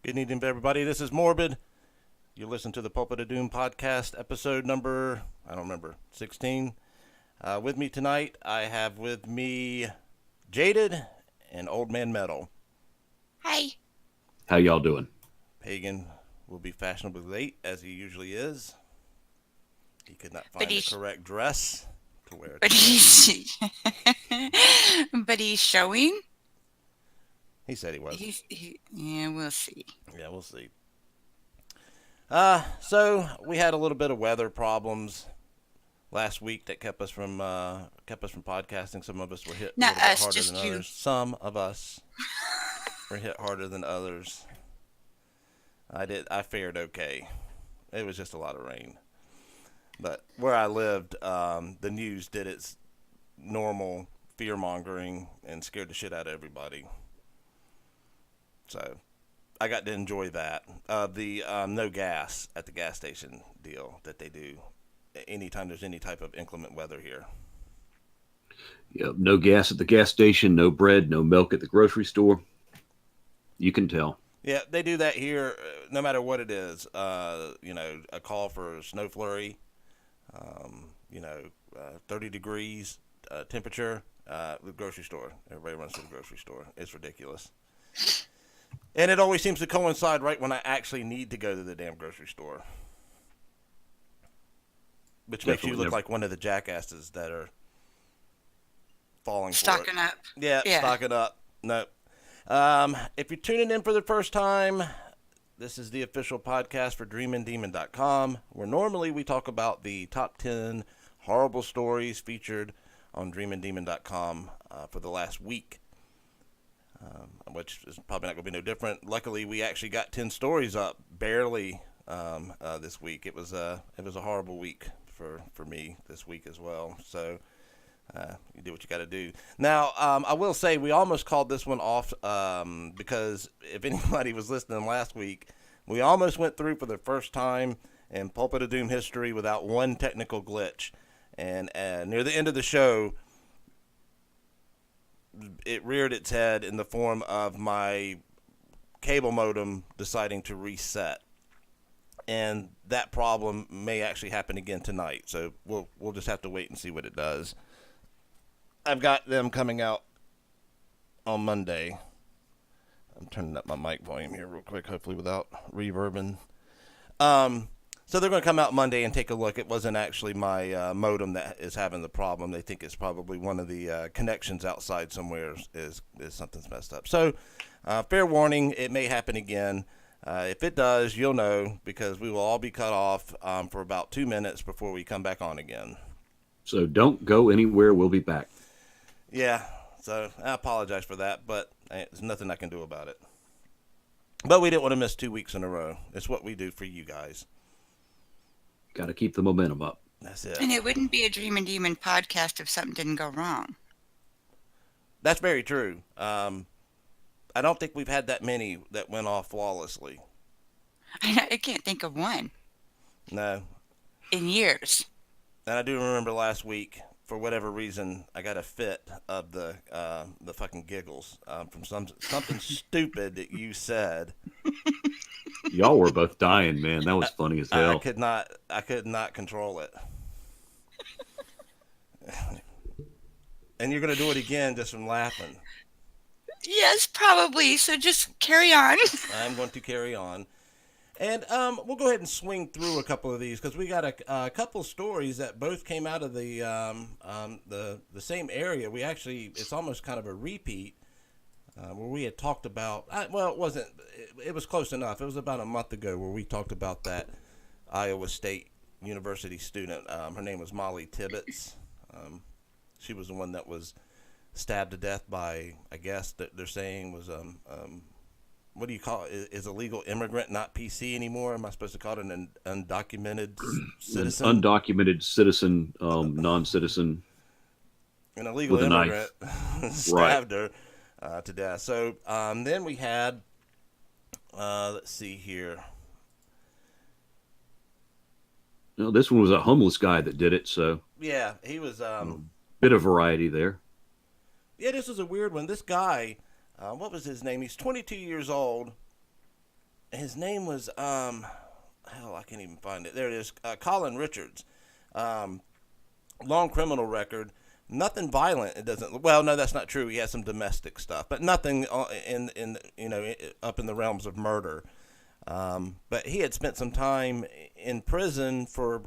Good evening, everybody. This is Morbid. You listen to the Pulpit of Doom podcast, episode number, 16. With me tonight, I have with me Jaded and Old Man Metal. Hi. How y'all doing? Pagan will be fashionably late, as he usually is. He could not find the correct dress to wear. But he's showing. He said he was. Yeah, we'll see. Yeah, we'll see. So we had a little bit of weather problems last week that kept us from podcasting. Some of us were hit Not a little bit us, harder just than you. others. Some of us were hit harder than others. I fared okay. It was just a lot of rain. But where I lived, the news did its normal fear mongering and scared the shit out of everybody. So I got to enjoy that. The no gas at the gas station deal that they do anytime there's any type of inclement weather here. Yeah, no gas at the gas station, no bread, no milk at the grocery store. You can tell. Yeah, they do that here no matter what it is. A call for a snow flurry, 30 degrees temperature, the grocery store. Everybody runs to the grocery store. It's ridiculous. And it always seems to coincide right when I actually need to go to the damn grocery store. Which Definitely makes you look like one of the jackasses that are falling Stocking for it. up. Yeah, stocking up. No. If you're tuning in for the first time, this is the official podcast for DreaminDemon.com, where normally we talk about the top 10 horrible stories featured on DreaminDemon.com for the last week. Which is probably not going to be no different. Luckily, we actually got 10 stories up barely this week. It was a horrible week for me this week as well. So you do what you got to do. Now, I will say we almost called this one off because if anybody was listening last week, we almost went through for the first time in Pulpit of Doom history without one technical glitch. And near the end of the show, it reared its head in the form of my cable modem deciding to reset. And that problem may actually happen again tonight. So we'll just have to wait and see what it does. I've got them coming out on Monday. I'm turning up my mic volume here real quick, hopefully without reverbing. So they're going to come out Monday and take a look. It wasn't actually my modem that is having the problem. They think it's probably one of the connections outside somewhere is something's messed up. So fair warning, it may happen again. If it does, you'll know because we will all be cut off for about 2 minutes before we come back on again. So don't go anywhere. We'll be back. Yeah, so I apologize for that, but there's nothing I can do about it. But we didn't want to miss 2 weeks in a row. It's what we do for you guys. Got to keep the momentum up. That's it. And it wouldn't be a Dreamin' Demon podcast if something didn't go wrong. That's very true. I don't think we've had that many that went off flawlessly. I can't think of one. No. In years. And I do remember last week, for whatever reason, I got a fit of the fucking giggles from something stupid that you said. Y'all were both dying, man. That was funny as hell. I could not control it. And you're gonna do it again just from laughing. Yes, probably. So just carry on. I'm going to carry on. And we'll go ahead and swing through a couple of these because we got a couple stories that both came out of the same area. We actually, it's almost kind of a repeat where we had talked about. Well, it wasn't. It was close enough. It was about a month ago where we talked about that Iowa State University student. Her name was Molly Tibbetts. She was the one that was stabbed to death by, I guess that they're saying was what do you call it? Is a legal immigrant not PC anymore? Am I supposed to call it an undocumented citizen? An undocumented citizen, non-citizen. An illegal immigrant stabbed her to death. So then we had, let's see here. No, this one was a homeless guy that did it, so. Yeah, he was. Bit of variety there. Yeah, this was a weird one. This guy, what was his name? He's 22 years old. his name was hell, I can't even find it. There it is. Colin Richards. Um, long criminal record. Nothing violent. It doesn't. Well, no, that's not true. He has some domestic stuff, but nothing in up in the realms of murder. But he had spent some time in prison for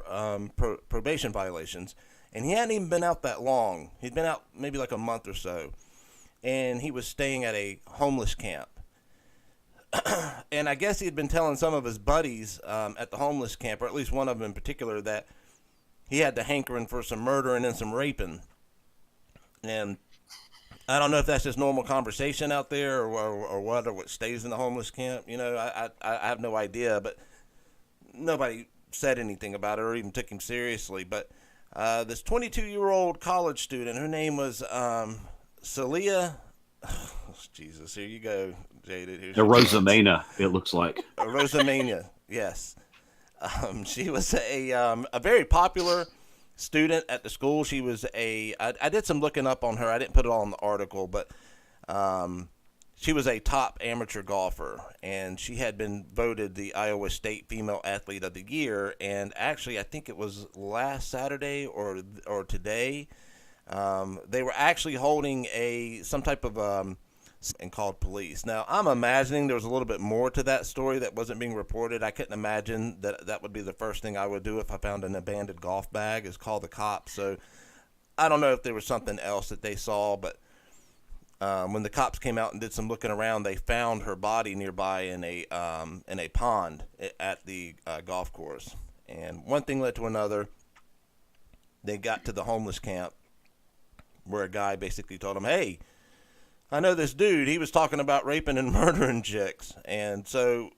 probation violations, and he hadn't even been out that long. He'd been out maybe like a month or so, and he was staying at a homeless camp. And I guess he had been telling some of his buddies at the homeless camp, or at least one of them in particular, that he had the hankering for some murder and then some raping. And I don't know if that's just normal conversation out there or what stays in the homeless camp. I have no idea, but nobody said anything about it or even took him seriously. But this 22-year-old college student, her name was Celia. Oh, Jesus, here you go, Jaded. Here's Rosamena, it looks like. Rosamena, yes. She was a very popular student at the school. She was I did some looking up on her. I didn't put it all in the article, but she was a top amateur golfer, and she had been voted the Iowa State Female Athlete of the Year. And actually, I think it was last Saturday or today, they were actually holding some type of and called police. Now, I'm imagining there was a little bit more to that story that wasn't being reported. I couldn't imagine that would be the first thing I would do if I found an abandoned golf bag, is call the cops. So I don't know if there was something else that they saw, but when the cops came out and did some looking around, they found her body nearby in a pond at the golf course. And one thing led to another. They got to the homeless camp where a guy basically told them, "Hey, I know this dude, he was talking about raping and murdering chicks." And so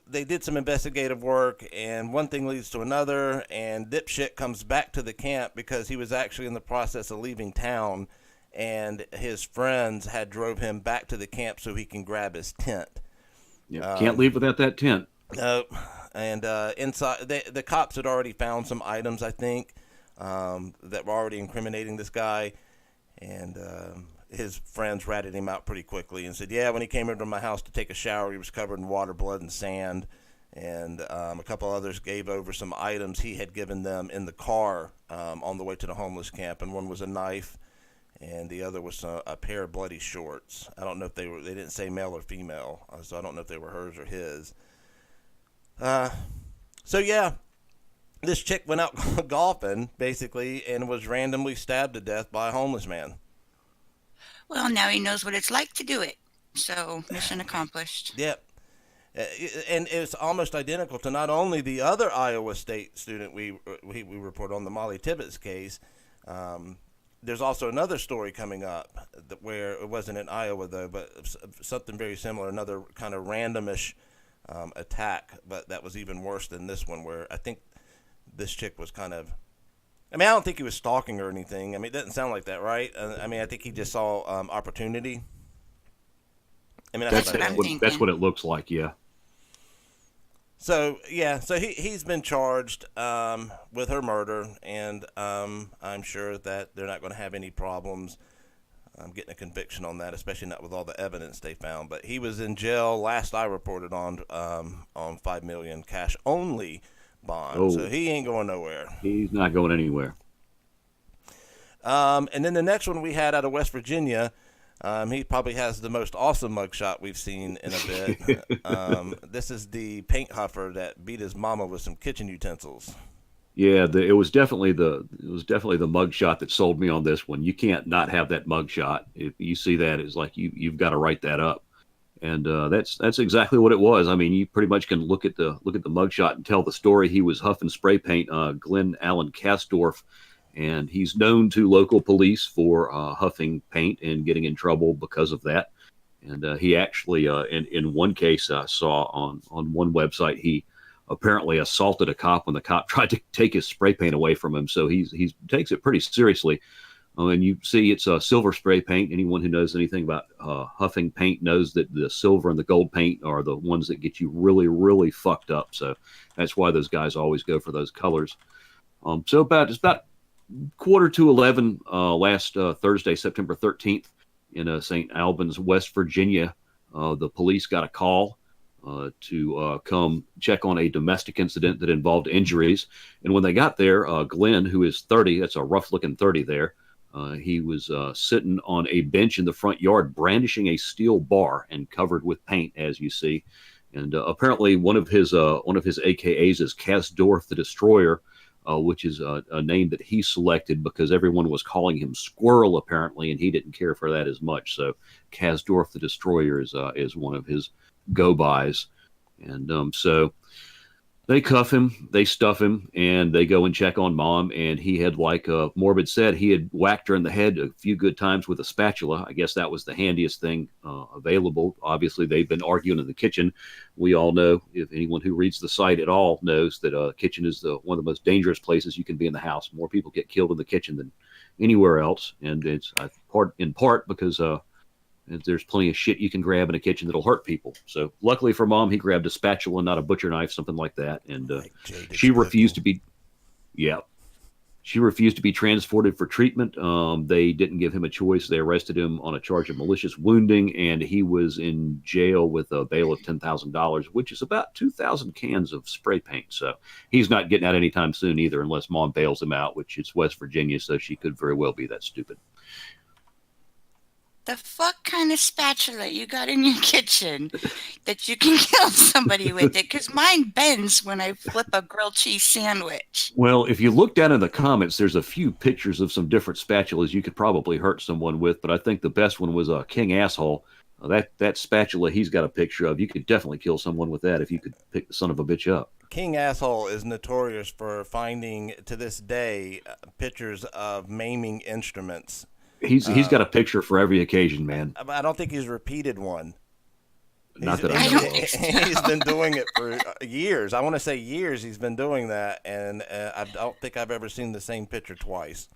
they did some investigative work, and one thing leads to another, and dipshit comes back to the camp because he was actually in the process of leaving town, and his friends had drove him back to the camp so he can grab his tent. Yeah, can't leave without that tent. No, and inside, the cops had already found some items, I think, that were already incriminating this guy, and his friends ratted him out pretty quickly and said, yeah, when he came over to my house to take a shower, he was covered in water, blood, and sand. And a couple others gave over some items he had given them in the car on the way to the homeless camp. And one was a knife, and the other was a pair of bloody shorts. I don't know if they didn't say male or female, so I don't know if they were hers or his. So yeah, this chick went out golfing, basically, and was randomly stabbed to death by a homeless man. Well, now he knows what it's like to do it. So, mission accomplished. Yep. And it's almost identical to not only the other Iowa State student we report on, the Molly Tibbetts case. There's also another story coming up where it wasn't in Iowa, though, but something very similar, another kind of randomish attack, but that was even worse than this one, where I think this chick was kind of, I don't think he was stalking her or anything. It doesn't sound like that, right? I think he just saw opportunity. That's what I'm thinking. That's what it looks like, yeah. So, yeah, so he's been charged with her murder, and I'm sure that they're not going to have any problems getting a conviction on that, especially not with all the evidence they found. But he was in jail, last I reported, on $5 million cash only bond, so he ain't going nowhere. He's not going anywhere. And then the next one we had out of West Virginia, he probably has the most awesome mugshot we've seen in a bit. This is the paint huffer that beat his mama with some kitchen utensils. Yeah, it was definitely the mugshot that sold me on this one. You can't not have that mugshot. If you see that, it's like you've got to write that up. And that's exactly what it was. You pretty much can look at the mugshot and tell the story. He was huffing spray paint, Glenn Allen Kastorf, and he's known to local police for huffing paint and getting in trouble because of that. And he actually, in one case I saw on one website, he apparently assaulted a cop when the cop tried to take his spray paint away from him. So he takes it pretty seriously. And you see it's silver spray paint. Anyone who knows anything about huffing paint knows that the silver and the gold paint are the ones that get you really, really fucked up. So that's why those guys always go for those colors. So it's about 10:45 last Thursday, September 13th, in St. Albans, West Virginia. The police got a call to come check on a domestic incident that involved injuries. And when they got there, Glenn, who is 30, that's a rough-looking 30 there, he was sitting on a bench in the front yard, brandishing a steel bar and covered with paint, as you see. And apparently, one of his AKAs is Kasdorf the Destroyer, which is a name that he selected because everyone was calling him Squirrel, apparently, and he didn't care for that as much. So, Kasdorf the Destroyer is one of his go-bys. And so they cuff him, they stuff him, and they go and check on Mom. And he had, like Morbid said, he had whacked her in the head a few good times with a spatula. I guess that was the handiest thing available. Obviously, they've been arguing in the kitchen. We all know, if anyone who reads the site at all knows, that kitchen is one of the most dangerous places you can be in the house. More people get killed in the kitchen than anywhere else. And it's in part because there's plenty of shit you can grab in a kitchen that'll hurt people. So luckily for Mom, he grabbed a spatula, not a butcher knife, something like that. And she refused to be, she refused to be transported for treatment. They didn't give him a choice. They arrested him on a charge of malicious wounding, and he was in jail with a bail of $10,000, which is about 2,000 cans of spray paint. So he's not getting out anytime soon either, unless Mom bails him out, which is West Virginia, so she could very well be that stupid. The fuck kind of spatula you got in your kitchen that you can kill somebody with it? Because mine bends when I flip a grilled cheese sandwich. Well, if you look down in the comments, there's a few pictures of some different spatulas you could probably hurt someone with, but I think the best one was King Asshole. That spatula he's got a picture of, you could definitely kill someone with that if you could pick the son of a bitch up. King Asshole is notorious for finding, to this day, pictures of maiming instruments. He's got a picture for every occasion, man. I don't think he's repeated one. Not that I know of. He's been doing it for years. I want to say years he's been doing that, and I don't think I've ever seen the same picture twice.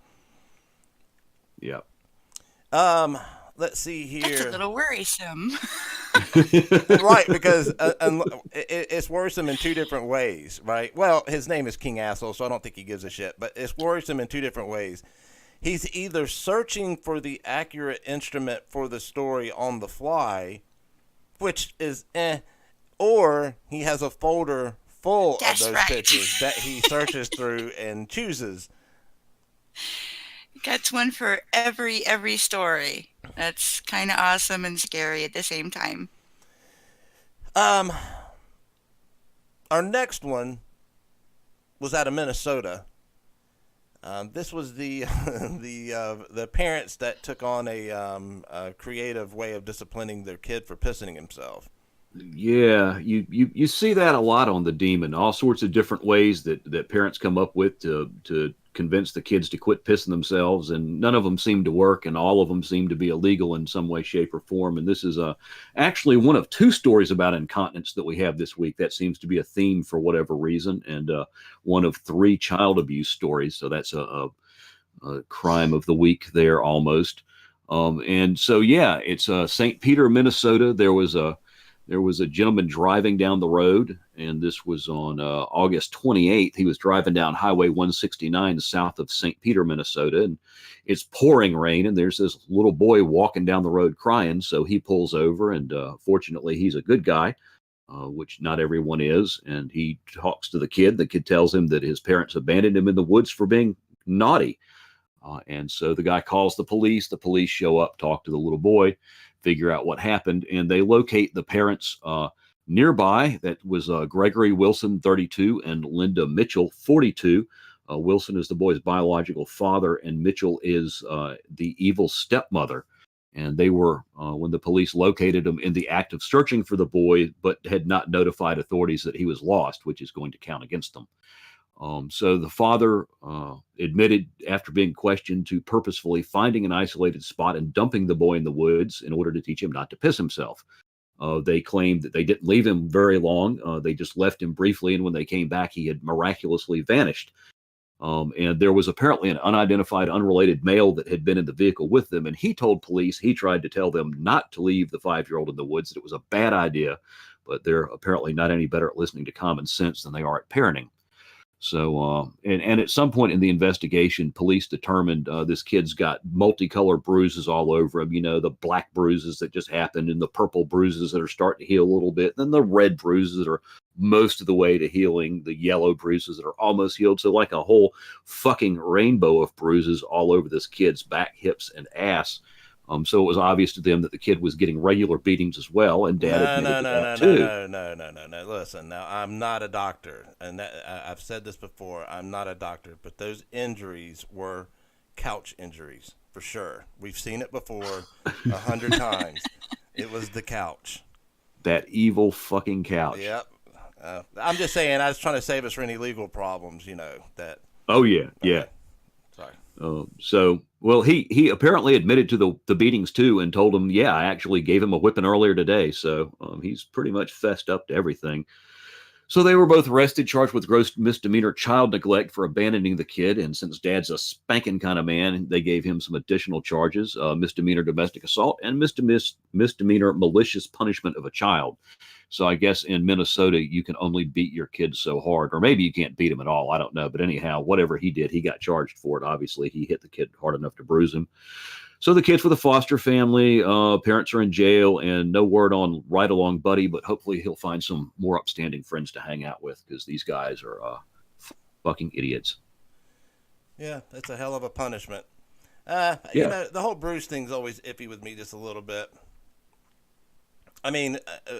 Yeah. Let's see here. That's a little worrisome. Right, because it's worrisome in two different ways, right? Well, his name is King Asshole, so I don't think he gives a shit, but it's worrisome in two different ways. He's either searching for the accurate instrument for the story on the fly, which is or he has a folder full of those pictures that he searches through and chooses. Gets one for every story. That's kind of awesome and scary at the same time. Our next one was out of Minnesota. This was the parents that took on a creative way of disciplining their kid for pissing himself. Yeah, you see that a lot on the Demon. All sorts of different ways that parents come up with to convince the kids to quit pissing themselves, and none of them seem to work, and all of them seem to be illegal in some way, shape, or form. And this is actually one of two stories about incontinence that we have this week. That seems to be a theme for whatever reason, and one of three child abuse stories. So that's a crime of the week there almost. And so yeah, it's St. Peter, Minnesota. There was a gentleman driving down the road, and this was on August 28th. He was driving down Highway 169 south of St. Peter, Minnesota, and it's pouring rain, and there's this little boy walking down the road crying, so he pulls over, and fortunately, he's a good guy, which not everyone is, and he talks to the kid. The kid tells him that his parents abandoned him in the woods for being naughty, and so the guy calls the police. The police show up, talk to the little boy, figure out what happened, and they locate the parents nearby. That was Gregory Wilson, 32, and Linda Mitchell, 42. Wilson is the boy's biological father, and Mitchell is the evil stepmother. And they were, when the police located him, in the act of searching for the boy, but had not notified authorities that he was lost, which is going to count against them. So the father admitted, after being questioned, to purposefully finding an isolated spot and dumping the boy in the woods in order to teach him not to piss himself. They claimed that they didn't leave him very long. They just left him briefly, and when they came back, he had miraculously vanished. And there was apparently an unidentified, unrelated male that had been in the vehicle with them, and he told police he tried to tell them not to leave the 5-year-old in the woods, that it was a bad idea, but they're apparently not any better at listening to common sense than they are at parenting. So, and at some point in the investigation, police determined this kid's got multicolored bruises all over him. The black bruises that just happened, and the purple bruises that are starting to heal a little bit. Then the red bruises that are most of the way to healing, the yellow bruises that are almost healed. So like a whole fucking rainbow of bruises all over this kid's back, hips, and ass. So it was obvious to them that the kid was getting regular beatings as well, and Dad admitted to that too. No. Listen, now I'm not a doctor, and I've said this before. I'm not a doctor, but those injuries were couch injuries for sure. We've seen it before 100 times. It was the couch. That evil fucking couch. Yep. I'm just saying. I was trying to save us from any legal problems. That. Oh yeah, yeah. Sorry. Well, he apparently admitted to the beatings too, and told him, yeah, I actually gave him a whipping earlier today. So he's pretty much fessed up to everything. So they were both arrested, charged with gross misdemeanor child neglect for abandoning the kid. And since Dad's a spanking kind of man, they gave him some additional charges: misdemeanor domestic assault and misdemeanor malicious punishment of a child. So I guess in Minnesota, you can only beat your kids so hard, or maybe you can't beat him at all. I don't know. But anyhow, whatever he did, he got charged for it. Obviously, he hit the kid hard enough to bruise him. So the kid's with a foster family. Parents are in jail, and no word on Ride Along Buddy, but hopefully he'll find some more upstanding friends to hang out with, because these guys are fucking idiots. Yeah, that's a hell of a punishment. Yeah. The whole bruise thing's always iffy with me just a little bit. I mean,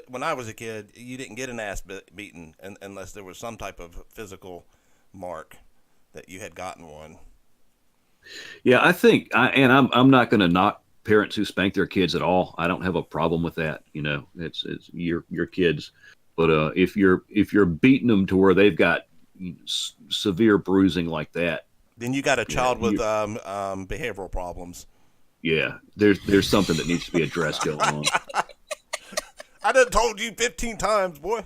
when I was a kid, you didn't get an ass beaten unless there was some type of physical mark that you had gotten one. Yeah, I think, I'm not going to knock parents who spank their kids at all. I don't have a problem with that. It's your kids, but if you're beating them to where they've got severe bruising like that, then you got a child with behavioral problems. Yeah, there's something that needs to be addressed going on. I done told you 15 times, boy.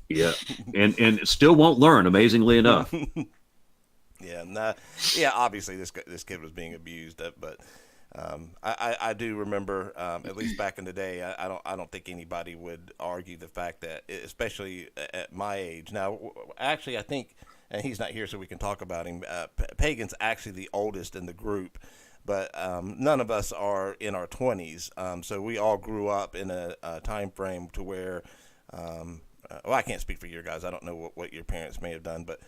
Yeah, and it still won't learn, amazingly enough. Yeah, obviously this kid was being abused, but I do remember, at least back in the day, I don't think anybody would argue the fact that, especially at my age. Now, actually, I think, and he's not here, so we can talk about him. Pagan's actually the oldest in the group. But none of us are in our 20s, so we all grew up in a time frame to where, I can't speak for your guys. I don't know what your parents may have done, but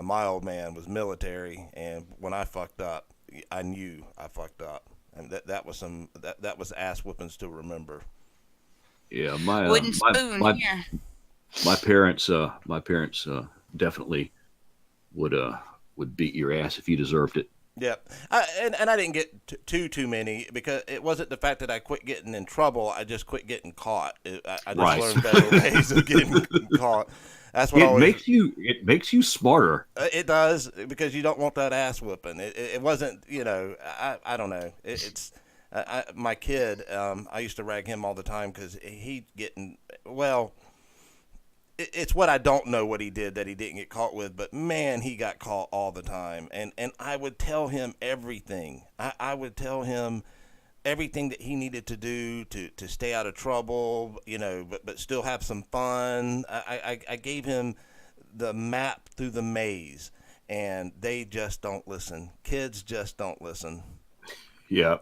my old man was military, and when I fucked up, I knew I fucked up, and that was ass whoopings to remember. Yeah, wooden spoon here. My parents definitely would beat your ass if you deserved it. Yeah, and I didn't get too many, because it wasn't the fact that I quit getting in trouble. I just quit getting caught. I just learned better ways of getting caught. That's what it makes you smarter. It does, because you don't want that ass whooping. It wasn't, I don't know. My kid, I used to rag him all the time because he getting, well, it's what I don't know what he did that he didn't get caught with, but man, he got caught all the time. And I would tell him everything. I would tell him everything that he needed to do to stay out of trouble, but still have some fun. I gave him the map through the maze, and they just don't listen. Kids just don't listen. Yeah.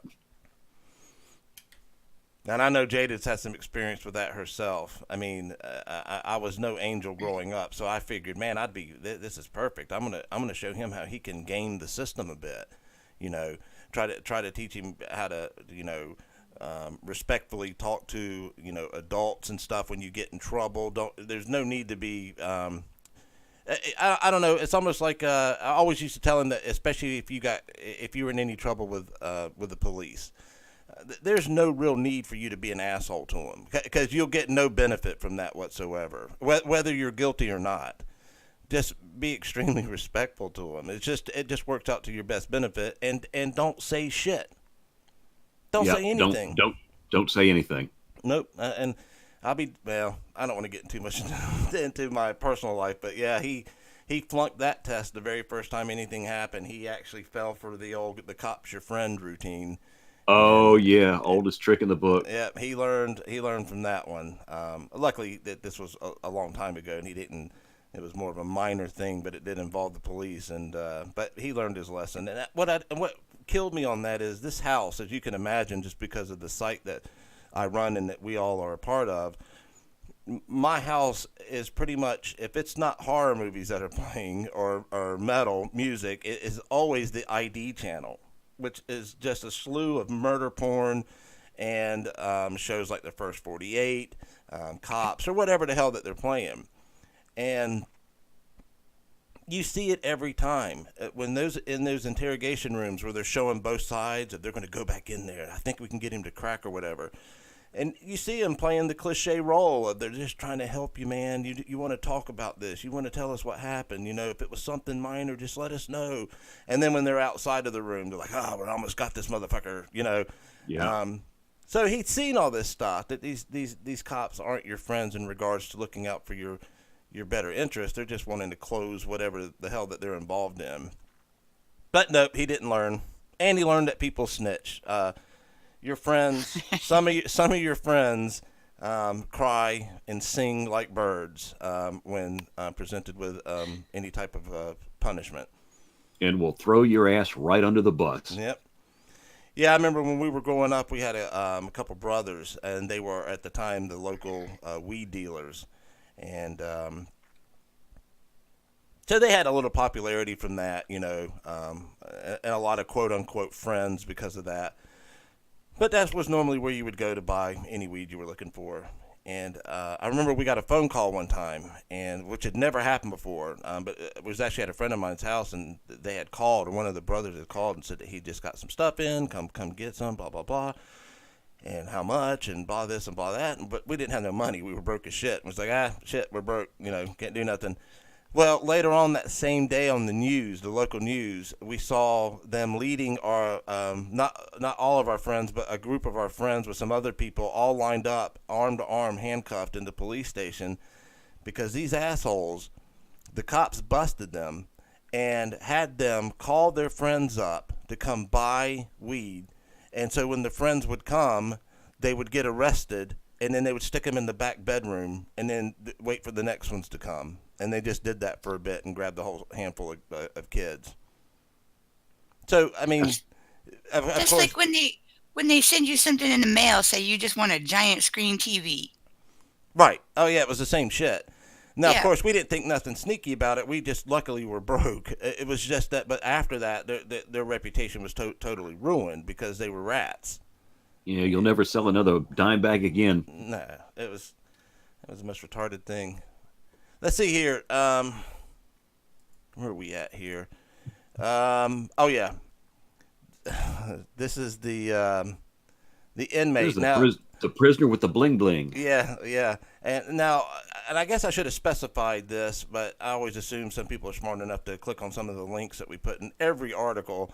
And I know Jaded's had some experience with that herself. I mean, I was no angel growing up, so I figured, man, this is perfect. I'm gonna show him how he can game the system a bit. Try to teach him how to, respectfully talk to, adults and stuff when you get in trouble. There's no need to be. I don't know. It's almost like I always used to tell him that, especially if you were in any trouble with the police. There's no real need for you to be an asshole to them, because you'll get no benefit from that whatsoever, whether you're guilty or not. Just be extremely respectful to them. It just works out to your best benefit, and don't say shit. Don't say anything. Don't say anything. Nope. And I don't want to get too much into my personal life, but yeah, he flunked that test the very first time anything happened. He actually fell for the cop's your friend routine. Oh yeah, oldest trick in the book. Yeah, he learned from that one. Luckily, that this was a long time ago, and he didn't it was more of a minor thing, but it did involve the police. And but he learned his lesson. And what killed me on that is this house, as you can imagine, just because of the site that I run and that we all are a part of. My house is pretty much, if it's not horror movies that are playing or metal music, it is always the ID channel, which is just a slew of murder porn and shows like The First 48, Cops, or whatever the hell that they're playing. And you see it every time when in those interrogation rooms where they're showing both sides, if they're going to go back in there, I think we can get him to crack or whatever. And you see them playing the cliche role of they're just trying to help you, man. You want to talk about this. You want to tell us what happened. You know, if it was something minor, just let us know. And then when they're outside of the room, they're like, oh, we almost got this motherfucker, you know. Yeah. So he'd seen all this stuff, that these cops aren't your friends in regards to looking out for your better interest. They're just wanting to close whatever the hell that they're involved in. But nope, he didn't learn. And he learned that people snitch. Your friends, some of your friends cry and sing like birds when presented with any type of punishment. And will throw your ass right under the bus. Yep. Yeah, I remember when we were growing up, we had a couple brothers, and they were at the time the local weed dealers, and so they had a little popularity from that, you know, and a lot of quote unquote friends because of that. But that was normally where you would go to buy any weed you were looking for. And I remember we got a phone call one time, and which had never happened before. But it was actually at a friend of mine's house, and they had called, or one of the brothers had called and said that he just got some stuff in, come get some, blah, blah, blah. And how much, and blah this and blah that. But we didn't have no money. We were broke as shit. It was like, shit, we're broke, you know, can't do nothing. Well, later on that same day on the news, the local news, we saw them leading our, not all of our friends, but a group of our friends with some other people all lined up, arm to arm, handcuffed in the police station because these assholes, the cops busted them and had them call their friends up to come buy weed. And so when the friends would come, they would get arrested, and then they would stick them in the back bedroom and then wait for the next ones to come. And they just did that for a bit and grabbed the whole handful of kids. So, I mean, of Just course, like when they send you something in the mail, say you just want a giant screen TV. right. Oh, yeah, it was the same shit. Now, Yeah. of course, we didn't think nothing sneaky about it. We just luckily were broke. It was just that, but after that, their reputation was totally ruined because they were rats. Yeah, you'll never sell another dime bag again. No, it was the most retarded thing. Let's see here. Where are we at here? Oh yeah. This is the inmate. Here's Now, the prisoner with the bling bling. yeah. And now, and I guess I should have specified this, but I always assume some people are smart enough to click on some of the links that we put in every article.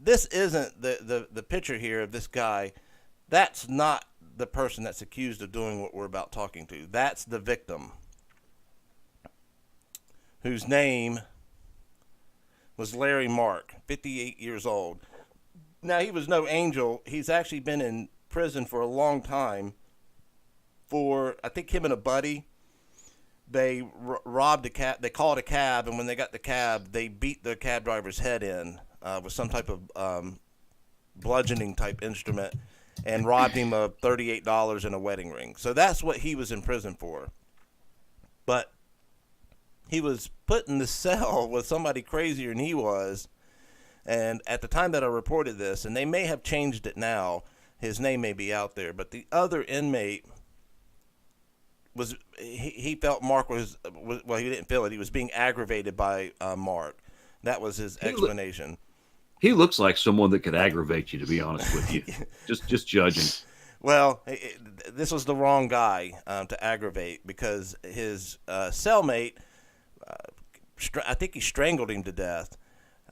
This isn't the picture here of this guy. That's not the person that's accused of doing what we're about talking to. That's the victim, whose name was Larry Mark, 58 years old. Now, he was no angel. He's actually been in prison for a long time for, I think him and a buddy, they robbed a cab. They called a cab, and when they got the cab, they beat the cab driver's head in with some type of bludgeoning type instrument and robbed him of $38 and a wedding ring. So that's what he was in prison for. But he was put in the cell with somebody crazier than he was. And at the time that I reported this, and they may have changed it now, his name may be out there, but the other inmate was, he felt Mark was, well, he didn't feel it. He was being aggravated by Mark. That was his explanation. He looks like someone that could aggravate you, to be honest with you. just judging. Well, this was the wrong guy to aggravate, because his cellmate, I think he strangled him to death.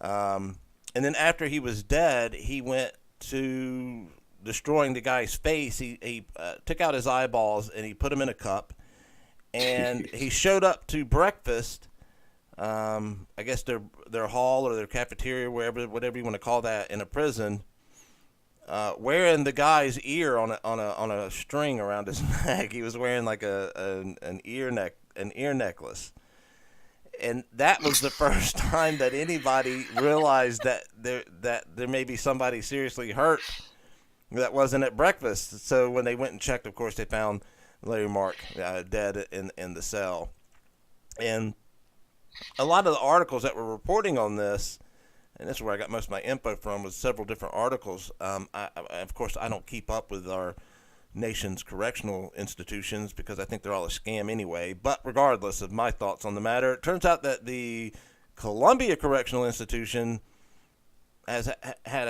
And then after he was dead, he went to destroying the guy's face. He took out his eyeballs and he put them in a cup. And he showed up to breakfast, I guess their hall or their cafeteria, whatever you want to call that, in a prison, wearing the guy's ear on a string around his neck. He was wearing like an ear necklace. And that was the first time that anybody realized that there may be somebody seriously hurt that wasn't at breakfast. So when they went and checked, of course, they found Larry Mark dead in the cell. And a lot of the articles that were reporting on this, and this is where I got most of my info from, was several different articles. Of course, I don't keep up with our nation's correctional institutions because I think they're all a scam anyway. But regardless of my thoughts on the matter, it turns out that the Columbia Correctional Institution has had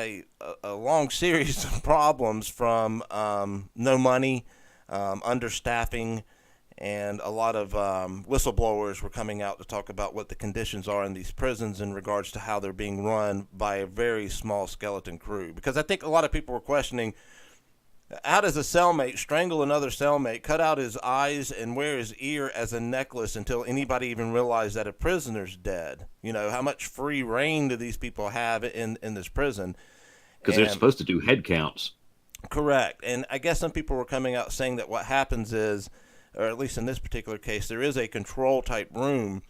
a long series of problems from no money, understaffing, and a lot of whistleblowers were coming out to talk about what the conditions are in these prisons in regards to how they're being run by a very small skeleton crew. Because I think a lot of people were questioning, how does a cellmate strangle another cellmate, cut out his eyes, and wear his ear as a necklace until anybody even realized that a prisoner's dead? You know, how much free reign do these people have in this prison? Because they're supposed to do head counts. Correct. And I guess some people were coming out saying that what happens is, or at least in this particular case, there is a control type room,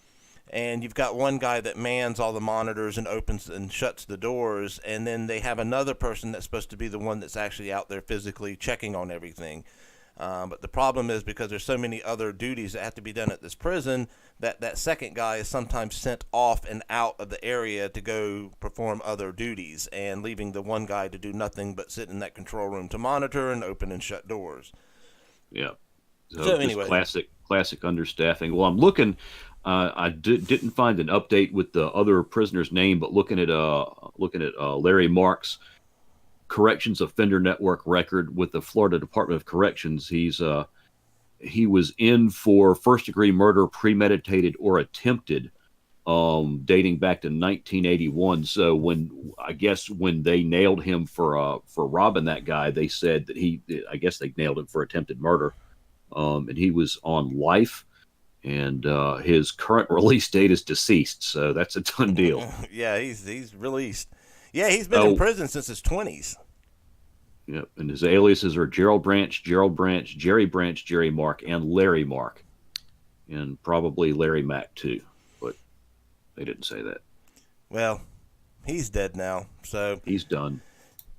and you've got one guy that mans all the monitors and opens and shuts the doors, and then they have another person that's supposed to be the one that's actually out there physically checking on everything. But the problem is, because there's so many other duties that have to be done at this prison, that second guy is sometimes sent off and out of the area to go perform other duties, and leaving the one guy to do nothing but sit in that control room to monitor and open and shut doors. Yeah. So anyway, anyway, classic understaffing. Well, I'm looking. I didn't find an update with the other prisoner's name, but looking at Larry Mark's Corrections Offender Network record with the Florida Department of Corrections, he was in for first-degree murder, premeditated or attempted, dating back to 1981. So when they nailed him for robbing that guy, they said that they nailed him for attempted murder. And he was on life, and his current release date is deceased. So that's a done deal. Yeah, he's released. Yeah, he's been in prison since his 20s. Yep, and his aliases are Gerald Branch, Jerry Branch, Jerry Mark, and Larry Mark, and probably Larry Mack too, but they didn't say that. Well, he's dead now, so he's done.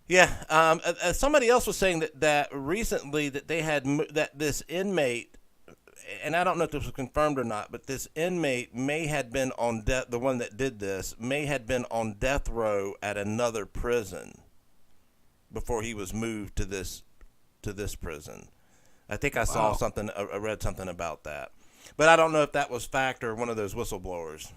Yeah, somebody else was saying that recently that they had that this inmate, and I don't know if this was confirmed or not, but this inmate may have been on death. The one that did this may have been on death row at another prison before he was moved to this prison. I think I saw something. I read something about that, but I don't know if that was fact or one of those whistleblowers.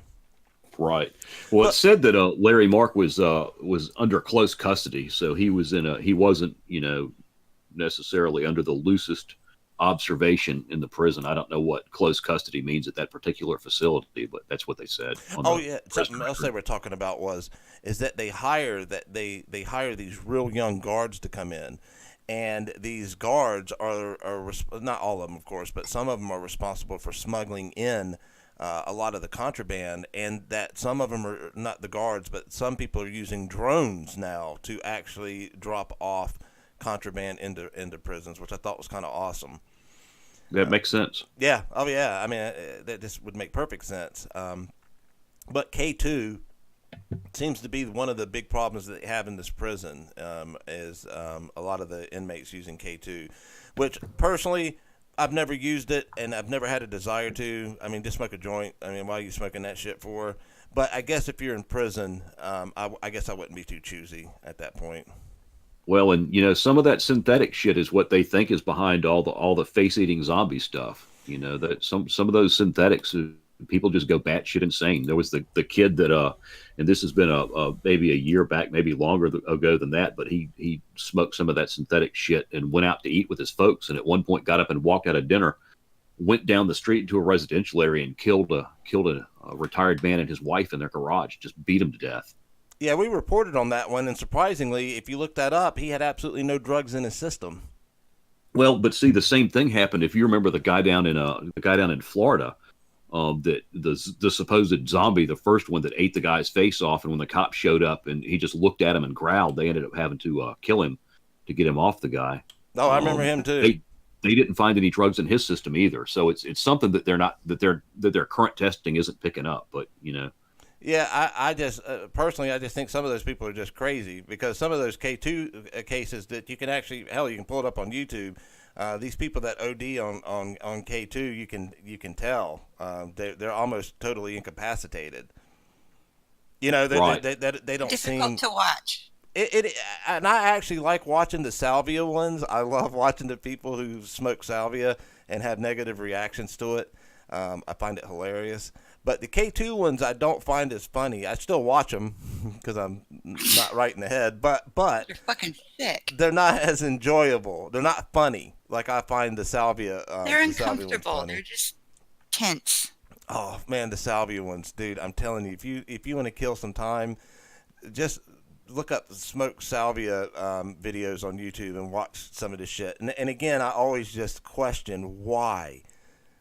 Right. Well, it said that Larry Mark was under close custody, so he wasn't necessarily under the loosest observation in the prison. I don't know what close custody means at that particular facility, but that's what they said. Something else they were talking about is that they hire these real young guards to come in, and these guards are not all of them, of course, but some of them are responsible for smuggling in a lot of the contraband, and that some of them are not the guards, but some people are using drones now to actually drop off contraband into prisons, which I thought was kind of awesome. That makes sense. Yeah. Oh, yeah. I mean, that just would make perfect sense. But K2 seems to be one of the big problems that they have in this prison, is a lot of the inmates using K2, which personally, I've never used it, and I've never had a desire to. I mean, just smoke a joint. I mean, why are you smoking that shit for? But I guess if you're in prison, I guess I wouldn't be too choosy at that point. Well, and some of that synthetic shit is what they think is behind all the face-eating zombie stuff. That some of those synthetics, people just go batshit insane. There was the kid that, and this has been maybe a year back, maybe longer ago than that, but he smoked some of that synthetic shit and went out to eat with his folks, and at one point got up and walked out of dinner, went down the street into a residential area and killed a retired man and his wife in their garage, just beat him to death. Yeah, we reported on that one, and surprisingly, if you look that up, he had absolutely no drugs in his system. Well, but see, the same thing happened. If you remember the guy down in Florida, that the supposed zombie, the first one that ate the guy's face off, and when the cops showed up and he just looked at him and growled, they ended up having to kill him to get him off the guy. Oh, I remember him too. they didn't find any drugs in his system either. So it's something that their current testing isn't picking up. But Yeah, I just personally, I just think some of those people are just crazy, because some of those K2 cases that you can actually, hell, you can pull it up on YouTube. These people that OD on K2, you can tell they're almost totally incapacitated. You know, Right. they don't Difficult seem to watch. And I actually like watching the salvia ones. I love watching the people who smoke salvia and have negative reactions to it. I find it hilarious. But the K2 ones I don't find as funny. I still watch them because I'm not right in the head. But You're fucking sick. they're not as enjoyable. They're not funny like I find the salvia. They're the salvia ones uncomfortable. funny. They're just tense. Oh man, the salvia ones, dude. I'm telling you, if you want to kill some time, just look up smoke salvia videos on YouTube and watch some of this shit. And again, I always just question why.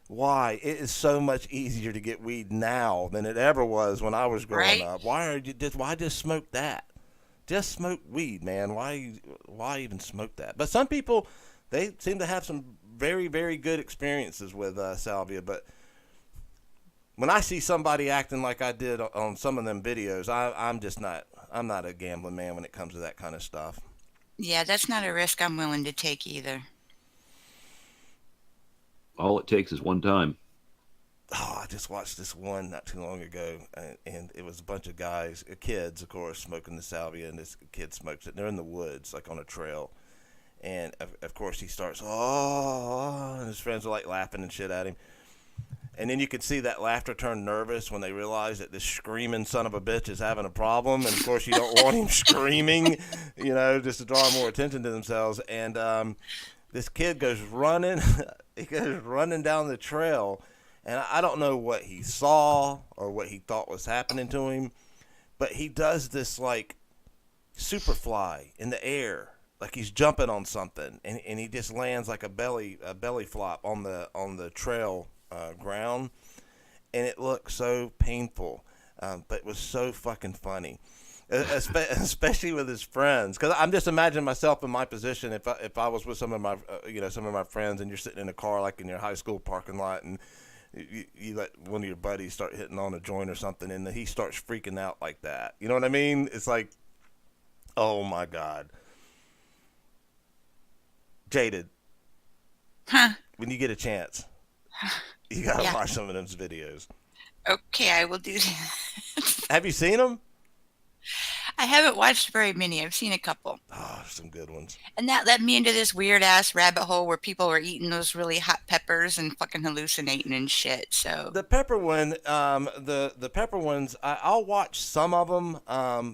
Why? It is so much easier to get weed now than it ever was when I was growing Right. up. Why just smoke that? Just smoke weed, man. Why even smoke that? But some people, they seem to have some very, very good experiences with salvia. But when I see somebody acting like I did on some of them videos, I'm not a gambling man when it comes to that kind of stuff. Yeah, that's not a risk I'm willing to take either. all it takes is one time. Oh, I just watched this one not too long ago, and it was a bunch of guys, kids, of course, smoking the salvia, and this kid smokes it. And they're in the woods, like on a trail, and of course he starts, and his friends are like laughing and shit at him. And then you could see that laughter turn nervous when they realize that this screaming son of a bitch is having a problem. And of course, you don't want him screaming, just to draw more attention to themselves. And this kid goes running. He goes running down the trail. And I don't know what he saw or what he thought was happening to him, but he does this like superfly in the air, like he's jumping on something, and he just lands like a belly flop on the trail ground, and it looked so painful, but it was so fucking funny, especially with his friends. Because I'm just imagining myself in my position if I was with some of my friends, and you're sitting in a car like in your high school parking lot, and you let one of your buddies start hitting on a joint or something, and then he starts freaking out like that. You know what I mean? It's like, oh my God. Jaded. Huh. When you get a chance, you gotta Yeah. watch some of those videos. Okay, I will do that. Have you seen them? I haven't watched very many. I've seen a couple. Oh, some good ones. And that led me into this weird ass rabbit hole where people were eating those really hot peppers and fucking hallucinating and shit. So The pepper one, the pepper ones, I'll watch some of them,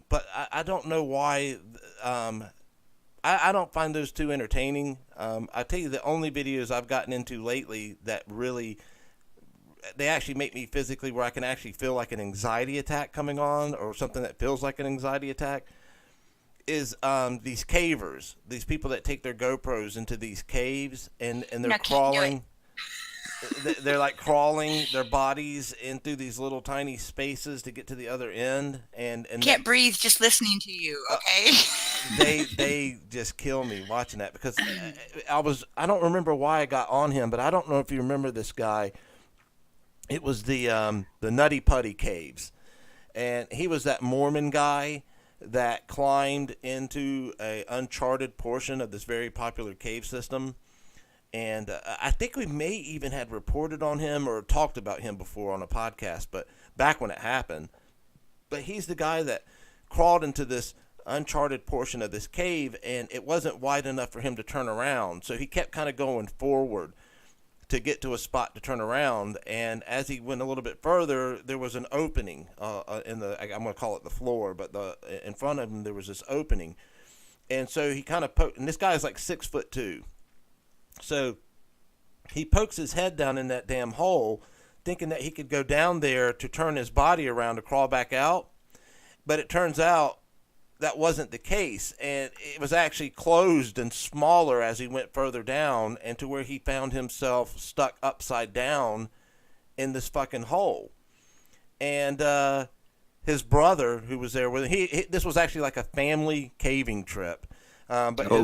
but I don't know why. I don't find those too entertaining. I tell you, the only videos I've gotten into lately that really, they actually make me physically where I can actually feel like an anxiety attack coming on, or something that feels like an anxiety attack, is these cavers. These people that take their GoPros into these caves and they're No, can't do crawling. They're like crawling their bodies in through these little tiny spaces to get to the other end, and can't breathe just listening to you. Okay. they just kill me watching that, because I don't remember why I got on him, but I don't know if you remember this guy. It was the Nutty Putty Caves, and he was that Mormon guy that climbed into a uncharted portion of this very popular cave system. And I think we may even had reported on him or talked about him before on a podcast, but back when it happened. But he's the guy that crawled into this uncharted portion of this cave, and it wasn't wide enough for him to turn around. So he kept kind of going forward to get to a spot to turn around. And as he went a little bit further, there was an opening I'm going to call it the floor, but in front of him there was this opening. And so he kind of poked, and this guy is like 6'2". So he pokes his head down in that damn hole, thinking that he could go down there to turn his body around to crawl back out. But it turns out that wasn't the case, and it was actually closed and smaller as he went further down, and to where he found himself stuck upside down in this fucking hole. And his brother, who was there with him, this was actually like a family caving trip.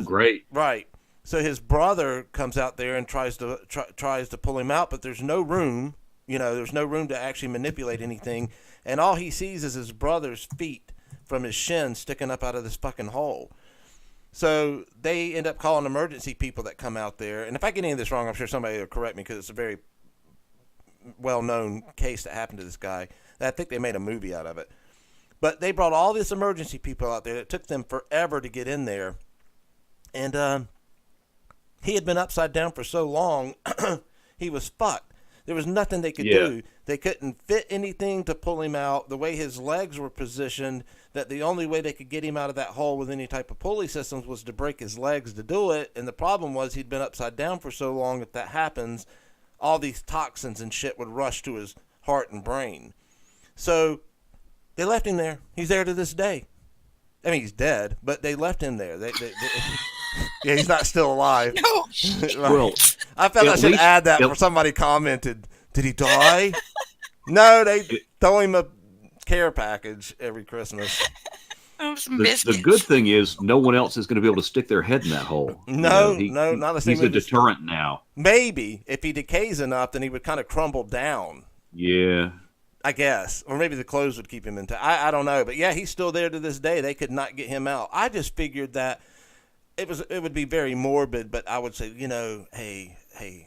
Great. Right. So his brother comes out there and tries to pull him out, but there's no room. There's no room to actually manipulate anything, and all he sees is his brother's feet from his shin sticking up out of this fucking hole. So they end up calling emergency people that come out there. And if I get any of this wrong, I'm sure somebody will correct me because it's a very well-known case that happened to this guy. I think they made a movie out of it. But they brought all these emergency people out there. It took them forever to get in there. And he had been upside down for so long, he was fucked. There was nothing they could do. They couldn't fit anything to pull him out. The way his legs were positioned, that the only way they could get him out of that hole with any type of pulley systems was to break his legs to do it. And the problem was he'd been upside down for so long, if that happens, all these toxins and shit would rush to his heart and brain. So they left him there. He's there to this day. I mean, he's dead, but they left him there. Yeah, he's not still alive. No. Well, I felt I should add that before somebody commented, did he die? No, they throw him a care package every Christmas. The good thing is no one else is going to be able to stick their head in that hole. No, not the same. He's a deterrent now. Maybe if he decays enough, then he would kind of crumble down. Yeah. I guess. Or maybe the clothes would keep him intact. I don't know. But yeah, he's still there to this day. They could not get him out. I just figured that it would be very morbid, but I would say, hey,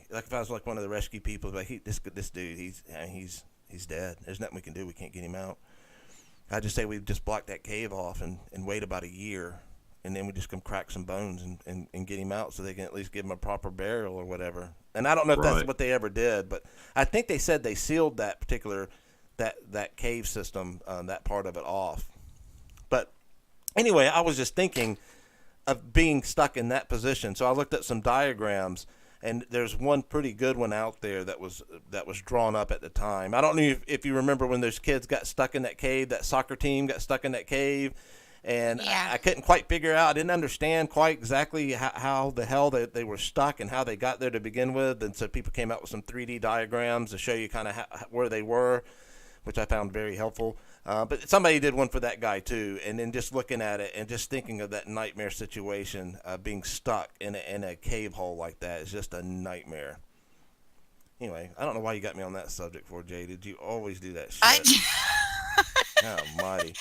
like if I was like one of the rescue people, like this dude, he's dead. There's nothing we can do. We can't get him out. I just say we just block that cave off and wait about a year, and then we just come crack some bones and get him out so they can at least give him a proper burial or whatever. And I don't know if that's what they ever did, but I think they said they sealed that particular that cave system, that part of it off. But anyway, I was just thinking of being stuck in that position. So I looked at some diagrams, and there's one pretty good one out there that was drawn up at the time. I don't know if you remember when those kids got stuck in that cave, that soccer team got stuck in that cave, and I couldn't quite figure out, I didn't understand quite exactly how the hell they were stuck and how they got there to begin with. And so people came out with some 3D diagrams to show you kind of where they were, which I found very helpful. But somebody did one for that guy too, and then just looking at it and just thinking of that nightmare situation, being stuck in a cave hole like that is just a nightmare. Anyway, I don't know why you got me on that subject for, Jaded. You always do that shit. Almighty.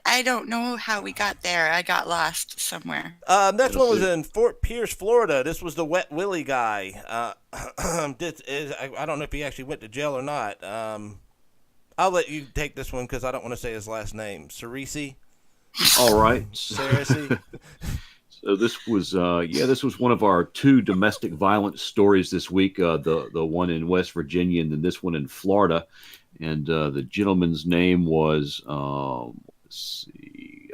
I don't know how we got there. I got lost somewhere. Next one was in Fort Pierce, Florida. This was the Wet Willie guy. I don't know if he actually went to jail or not. I'll let you take this one because I don't want to say his last name. Cerisi? All right. Cerisi? So this was one of our two domestic violence stories this week. The one in West Virginia and then this one in Florida. And the gentleman's name was let's see,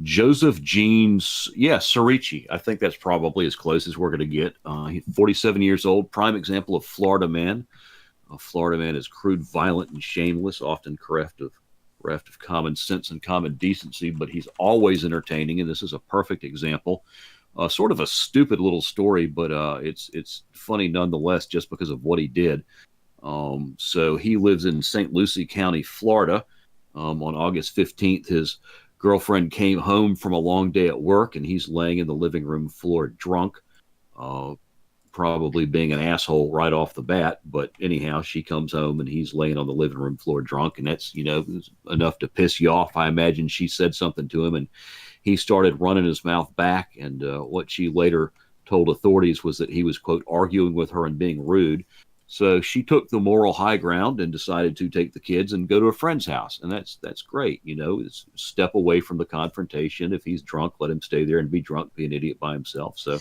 Joseph Jean Cerisi. I think that's probably as close as we're going to get. He's 47 years old, prime example of Florida man. Florida man is crude, violent, and shameless, often bereft of common sense and common decency, but he's always entertaining, and this is a perfect example. Sort of a stupid little story, but it's funny nonetheless just because of what he did. So he lives in St. Lucie County, Florida. On August 15th, his girlfriend came home from a long day at work, and he's laying in the living room floor drunk. Probably being an asshole right off the bat, but anyhow, she comes home and he's laying on the living room floor drunk, and that's, enough to piss you off. I imagine she said something to him, and he started running his mouth back, and what she later told authorities was that he was, quote, arguing with her and being rude. So she took the moral high ground and decided to take the kids and go to a friend's house, and that's great. It's step away from the confrontation. If he's drunk, let him stay there and be drunk, be an idiot by himself. So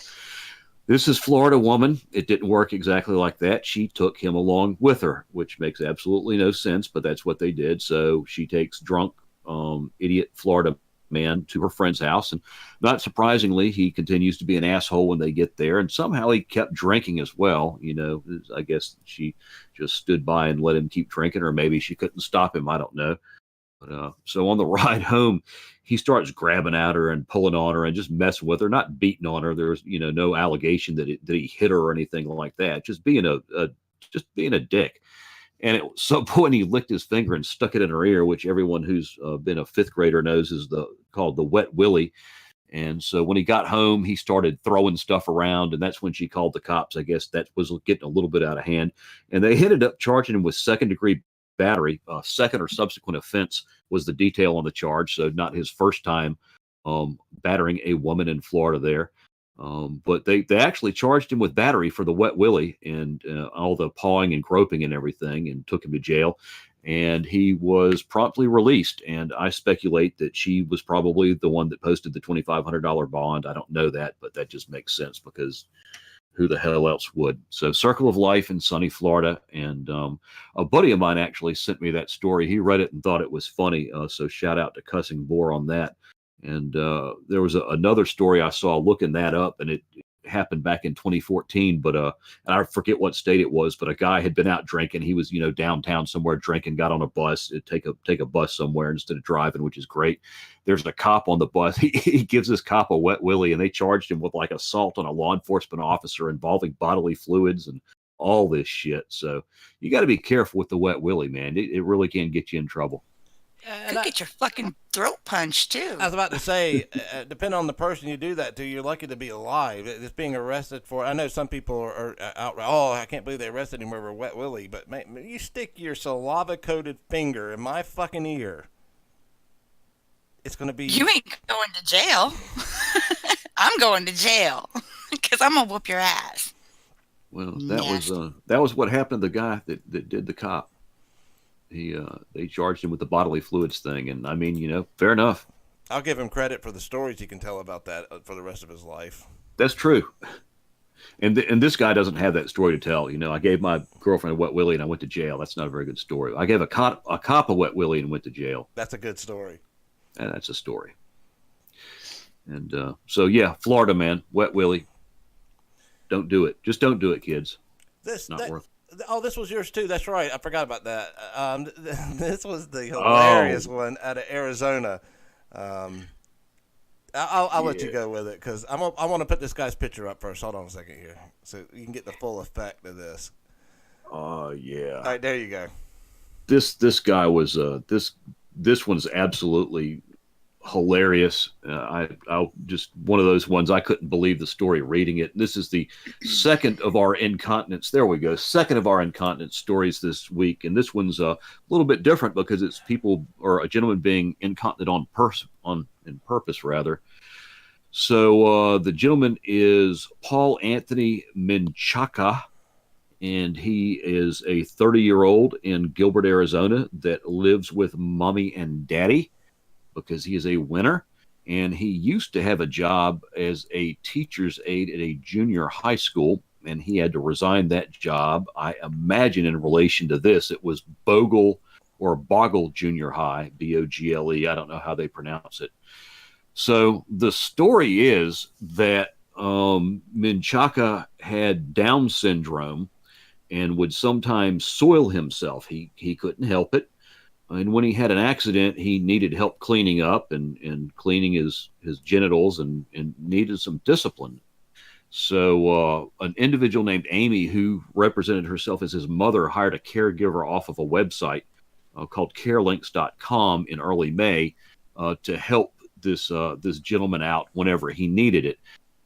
this is Florida woman. It didn't work exactly like that. She took him along with her, which makes absolutely no sense, but that's what they did. So she takes drunk, idiot Florida man to her friend's house. And not surprisingly, he continues to be an asshole when they get there. And somehow he kept drinking as well. I guess she just stood by and let him keep drinking, or maybe she couldn't stop him. I don't know. But, so on the ride home, he starts grabbing at her and pulling on her and just messing with her, not beating on her. There's, no allegation that he hit her or anything like that. Just being a dick. And at some point, he licked his finger and stuck it in her ear, which everyone who's been a fifth grader knows is called the Wet Willie. And so when he got home, he started throwing stuff around, and that's when she called the cops. I guess that was getting a little bit out of hand. And they ended up charging him with second-degree battery. Second or subsequent offense was the detail on the charge, so not his first time battering a woman in Florida there. But they actually charged him with battery for the wet willy and all the pawing and groping and everything, and took him to jail. And he was promptly released. And I speculate that she was probably the one that posted the $2,500 bond. I don't know that, but that just makes sense because who the hell else would? So Circle of Life in sunny Florida. And a buddy of mine actually sent me that story. He read it and thought it was funny. So shout out to Cussing Boar on that. And there was another story I saw looking that up, and it happened back in 2014, but and I forget what state it was, but a guy had been out drinking. He was, downtown somewhere drinking, got on a bus, take a bus somewhere instead of driving, which is great. There's a cop on the bus. He gives this cop a wet willy, and they charged him with like assault on a law enforcement officer involving bodily fluids and all this shit. So you got to be careful with the wet willy, man. It really can get you in trouble. Could get your fucking throat punched too. I was about to say, depending on the person you do that to, you're lucky to be alive. It's being arrested for. I know some people are outright. Oh, I can't believe they arrested him over wet willy. But man, you stick your saliva-coated finger in my fucking ear, it's gonna be. You ain't going to jail. I'm going to jail because I'm gonna whoop your ass. Well, that was what happened to the guy that did the cop. They charged him with the bodily fluids thing, and I mean, fair enough. I'll give him credit for the stories he can tell about that for the rest of his life. That's true. And this guy doesn't have that story to tell. I gave my girlfriend a wet willy and I went to jail. That's not a very good story. I gave a cop a wet willy and went to jail. That's a good story. And that's a story. And so yeah, Florida, man, wet willy. Don't do it. Just don't do it, kids. Not worth it. Oh, this was yours too. That's right. I forgot about that. This was the hilarious one out of Arizona. I'll let you go with it because I want to put this guy's picture up first. Hold on a second here, so you can get the full effect of this. Oh yeah. All right, there you go. This guy was this one's absolutely hilarious. I'll just one of those ones I couldn't believe the story reading it. This is the second of our incontinence. There we go. Second of our incontinence stories this week, and this one's a little bit different because it's people or a gentleman being incontinent on purpose rather. So the gentleman is Paul Anthony Menchaca, and he is a 30-year-old in Gilbert, Arizona that lives with mommy and daddy, because he is a winner, and he used to have a job as a teacher's aide at a junior high school, and he had to resign that job. I imagine in relation to this, it was Bogle Junior High, Bogle. I don't know how they pronounce it. So the story is that Menchaca had Down syndrome and would sometimes soil himself. He couldn't help it. And when he had an accident, he needed help cleaning up and cleaning his genitals and needed some discipline. So an individual named Amy, who represented herself as his mother, hired a caregiver off of a website called carelinks.com in early May to help this gentleman out whenever he needed it.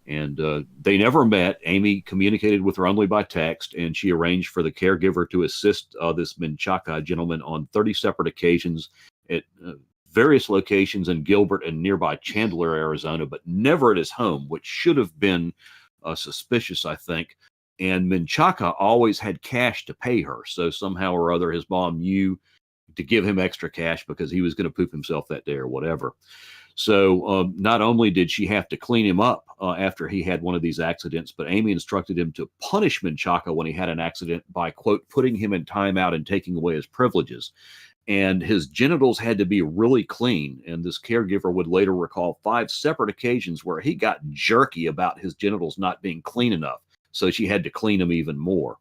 And they never met. Amy communicated with her only by text, and she arranged for the caregiver to assist this Menchaca gentleman on 30 separate occasions at various locations in Gilbert and nearby Chandler, Arizona, but never at his home, which should have been suspicious, I think. And Menchaca always had cash to pay her. So somehow or other, his mom knew to give him extra cash because he was going to poop himself that day or whatever. So not only did she have to clean him up after he had one of these accidents, but Amy instructed him to punish Menchaca when he had an accident by, quote, putting him in timeout and taking away his privileges. And his genitals had to be really clean. And this caregiver would later recall 5 separate occasions where he got jerky about his genitals not being clean enough. So she had to clean them even more.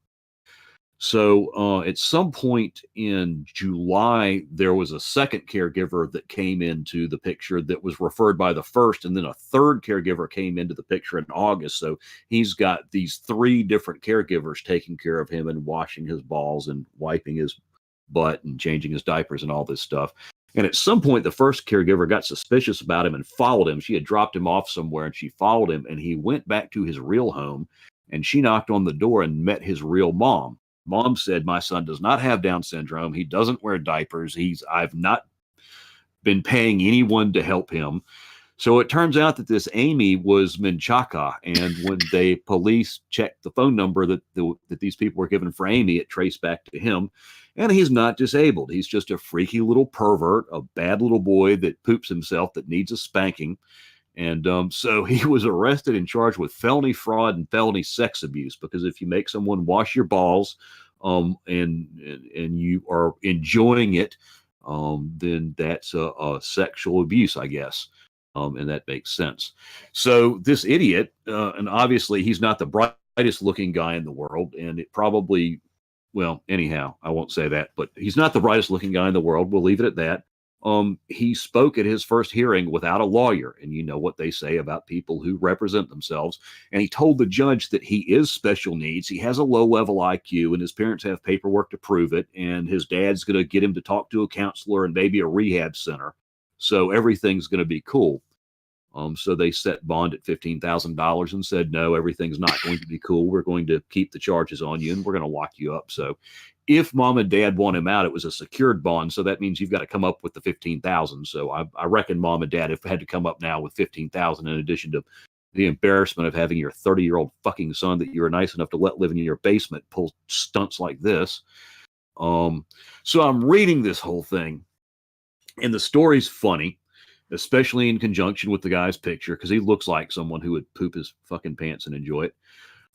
So at some point in July, there was a second caregiver that came into the picture that was referred by the first, and then a third caregiver came into the picture in August. So he's got these 3 different caregivers taking care of him and washing his balls and wiping his butt and changing his diapers and all this stuff. And at some point, the first caregiver got suspicious about him and followed him. She had dropped him off somewhere and she followed him, and he went back to his real home, and she knocked on the door and met his real mom. Mom said, "My son does not have Down syndrome. He doesn't wear diapers. I've not been paying anyone to help him." So it turns out that this Amy was Menchaca, and when the police checked the phone number that these people were given for Amy, it traced back to him. And he's not disabled. He's just a freaky little pervert, a bad little boy that poops himself, that needs a spanking. And so he was arrested and charged with felony fraud and felony sex abuse, because if you make someone wash your balls and you are enjoying it, then that's a sexual abuse, I guess. And that makes sense. So this idiot, and obviously he's not the brightest looking guy in the world, and it probably, well, anyhow, I won't say that, but he's not the brightest looking guy in the world. We'll leave it at that. He spoke at his first hearing without a lawyer, and you know what they say about people who represent themselves. And he told the judge that he is special needs. He has a low level IQ, and his parents have paperwork to prove it. And his dad's going to get him to talk to a counselor and maybe a rehab center. So everything's going to be cool. So they set bond at $15,000 and said, no, everything's not going to be cool. We're going to keep the charges on you, and we're going to lock you up. So if mom and dad want him out, it was a secured bond. So that means you've got to come up with the $15,000. So I reckon mom and dad have had to come up now with $15,000 in addition to the embarrassment of having your 30-year-old fucking son that you were nice enough to let live in your basement pull stunts like this. So I'm reading this whole thing, and the story's funny, especially in conjunction with the guy's picture, because he looks like someone who would poop his fucking pants and enjoy it.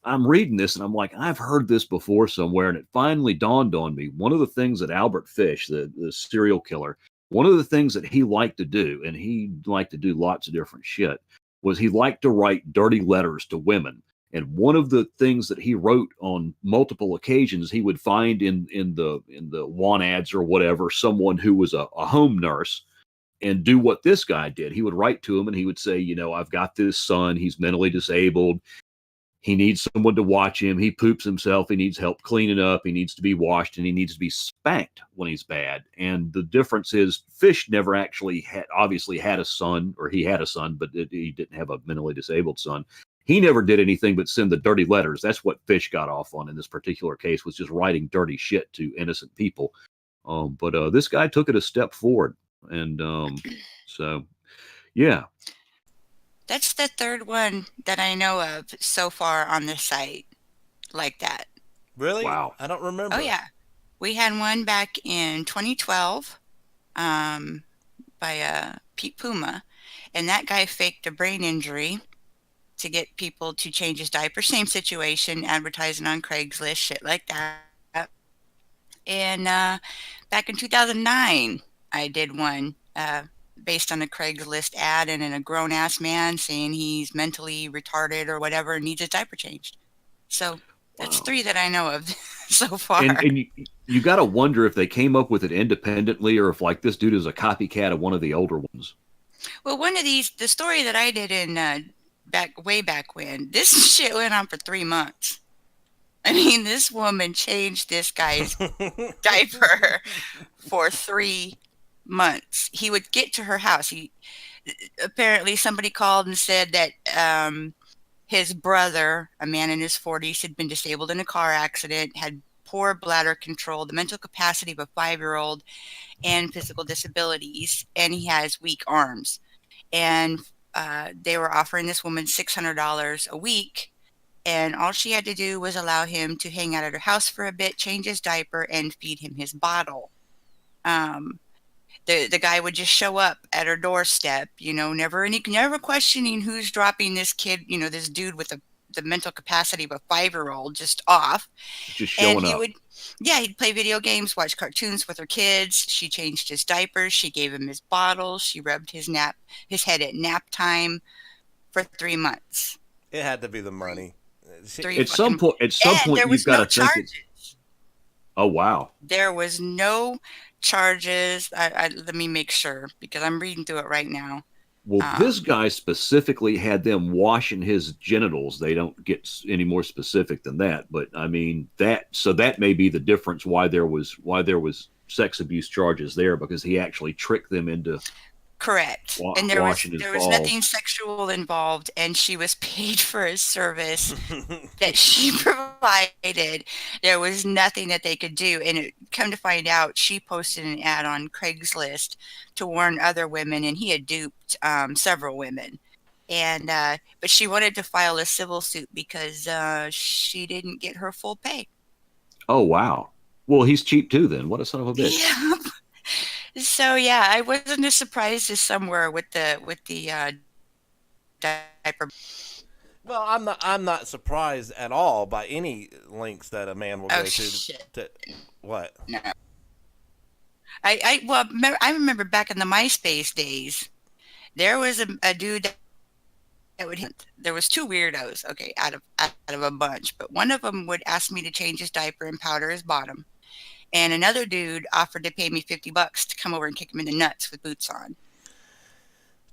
I'm reading this and I'm like, I've heard this before somewhere, and it finally dawned on me. One of the things that Albert Fish, the serial killer, one of the things that he liked to do, and he liked to do lots of different shit, was he liked to write dirty letters to women. And one of the things that he wrote on multiple occasions, he would find in the want ads or whatever, someone who was a home nurse, and do what this guy did. He would write to him and he would say, you know, I've got this son. He's mentally disabled. He needs someone to watch him. He poops himself. He needs help cleaning up. He needs to be washed, and he needs to be spanked when he's bad. And the difference is Fish never actually obviously had a son, or he had a son, but he didn't have a mentally disabled son. He never did anything but send the dirty letters. That's what Fish got off on in this particular case, was just writing dirty shit to innocent people. But this guy took it a step forward. And so, yeah. That's the third one that I know of so far on the site like that. Really? Wow. I don't remember. Oh, yeah. We had one back in 2012 by Pete Puma, and that guy faked a brain injury to get people to change his diaper. Same situation, advertising on Craigslist, shit like that. And back in 2009, I did one based on a Craigslist ad, and in a grown-ass man saying he's mentally retarded or whatever and needs his diaper changed. So that's three that I know of so far. And you got to wonder if they came up with it independently, or if, like, this dude is a copycat of one of the older ones. Well, one of these, the story that I did in way back when, this shit went on for 3 months. I mean, this woman changed this guy's diaper for 3 months. He would get to her house. Apparently somebody called and said that his brother, a man in his 40s, had been disabled in a car accident, had poor bladder control, the mental capacity of a 5-year-old, and physical disabilities, and he has weak arms. And they were offering this woman $600 a week, and all she had to do was allow him to hang out at her house for a bit, change his diaper, and feed him his bottle. The guy would just show up at her doorstep, you know, never questioning who's dropping this kid, you know, this dude with the mental capacity of a 5-year-old just off. Just showing and up. He'd play video games, watch cartoons with her kids. She changed his diapers. She gave him his bottle. She rubbed his head at nap time for 3 months. It had to be the money. At some point, you've got to think. Oh, wow. There was no charges. Let me make sure, because I'm reading through it right now. Well, this guy specifically had them washing his genitals. They don't get any more specific than that, but I mean that may be the difference why there was sex abuse charges there because he actually tricked them into Correct. And there was washing his nothing balls. sexual involved, and she was paid for a service that she provided. There was nothing that they could do. And it come to find out, she posted an ad on Craigslist to warn other women, and he had duped several women. And but she wanted to file a civil suit because she didn't get her full pay. Oh wow. Well, he's cheap too then. What a son of a bitch. Yeah. So yeah, I wasn't as surprised as some were with the diaper. Well, I'm not surprised at all by any lengths that a man will go Oh to. shit! What? No, I remember back in the MySpace days, there was a dude that would hit. There was two weirdos, okay, out of a bunch, but one of them would ask me to change his diaper and powder his bottom. And another dude offered to pay me $50 to come over and kick him in the nuts with boots on.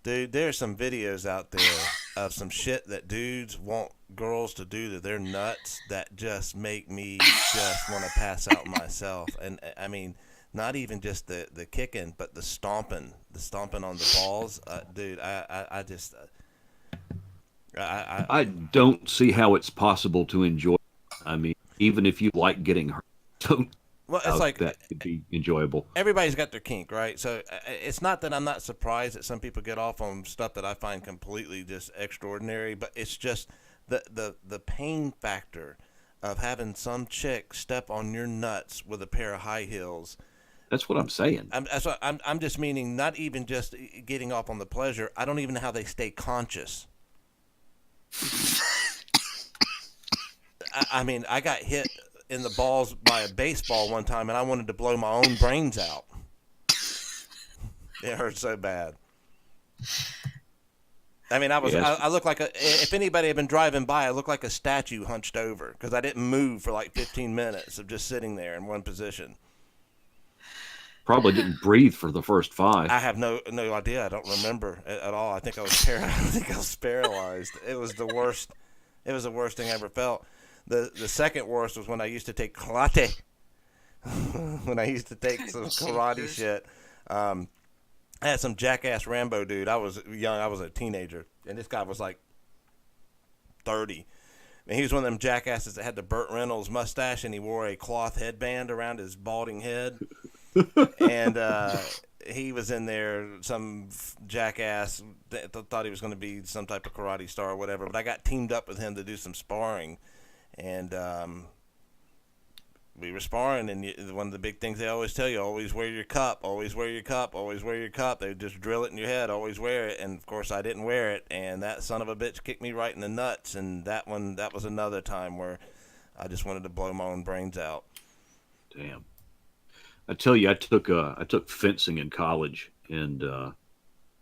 Dude, there's some videos out there of some shit that dudes want girls to do to their nuts that just make me just want to pass out myself. And I mean, not even just the kicking, but the stomping on the balls. Dude, I just... I don't see how it's possible to enjoy. I mean, even if you like getting hurt, don't. Well, it's like that could be enjoyable. Everybody's got their kink, right? So it's not that I'm not surprised that some people get off on stuff that I find completely just extraordinary, but it's just the pain factor of having some chick step on your nuts with a pair of high heels. That's what I'm saying. I'm just meaning not even just getting off on the pleasure. I don't even know how they stay conscious. I mean, I got hit in the balls by a baseball one time, and I wanted to blow my own brains out. It hurt so bad. I mean, I looked like if anybody had been driving by, I looked like a statue hunched over because I didn't move for like 15 minutes of just sitting there in one position. Probably didn't breathe for the first 5. I have no idea. I don't remember at all. I think I was paralyzed. It was the worst. It was the worst thing I ever felt. The second worst was when I used to take karate. When I used to take some karate shit. I had some jackass Rambo dude. I was young. I was a teenager. And this guy was like 30. And he was one of them jackasses that had the Burt Reynolds mustache, and he wore a cloth headband around his balding head. And he was in there, some jackass thought he was going to be some type of karate star or whatever. But I got teamed up with him to do some sparring. And we were sparring, and one of the big things they always tell you, always wear your cup, always wear your cup, always wear your cup. They just drill it in your head, always wear it. And, of course, I didn't wear it, and that son of a bitch kicked me right in the nuts. And that was another time where I just wanted to blow my own brains out. Damn. I tell you, I took fencing in college, and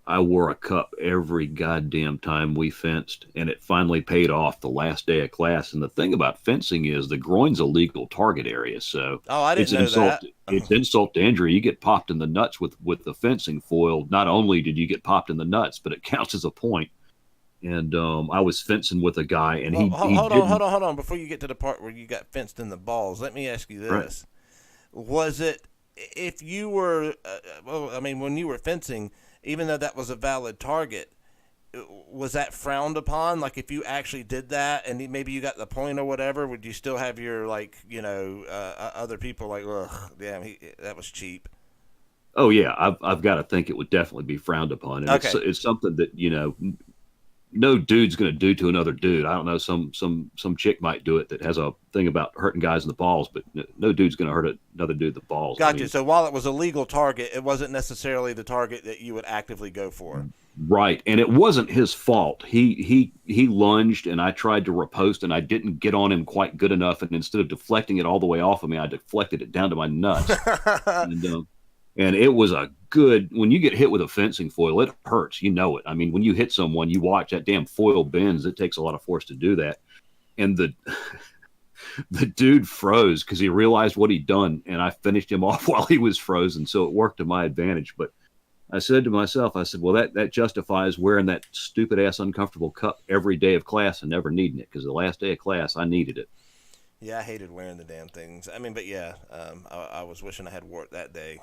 I wore a cup every goddamn time we fenced, and it finally paid off the last day of class. And the thing about fencing is the groin's a legal target area, so I didn't know that. It's insult to injury. You get popped in the nuts with the fencing foil. Not only did you get popped in the nuts, but it counts as a point. And I was fencing with a guy, and hold on. Before you get to the part where you got fenced in the balls, let me ask you this: right. Was it if you were, when you were fencing? Even though that was a valid target, was that frowned upon? Like, if you actually did that and maybe you got the point or whatever, would you still have your, other people like, ugh, damn, that was cheap? Oh, yeah. I've got to think it would definitely be frowned upon. And okay. It's something that, no dude's going to do to another dude. I don't know. Some chick might do it that has a thing about hurting guys in the balls, but no dude's going to hurt another dude in the balls. Gotcha. So while it was a legal target, it wasn't necessarily the target that you would actively go for. Right. And it wasn't his fault. He lunged, and I tried to riposte, and I didn't get on him quite good enough. And instead of deflecting it all the way off of me, I deflected it down to my nuts. And it was when you get hit with a fencing foil, it hurts. You know it. I mean, when you hit someone, you watch that damn foil bends. It takes a lot of force to do that. And the dude froze because he realized what he'd done, and I finished him off while he was frozen. So it worked to my advantage. But I said to myself, well, that justifies wearing that stupid ass uncomfortable cup every day of class and never needing it, because the last day of class, I needed it. Yeah, I hated wearing the damn things. I mean, but yeah, I was wishing I had wore it that day.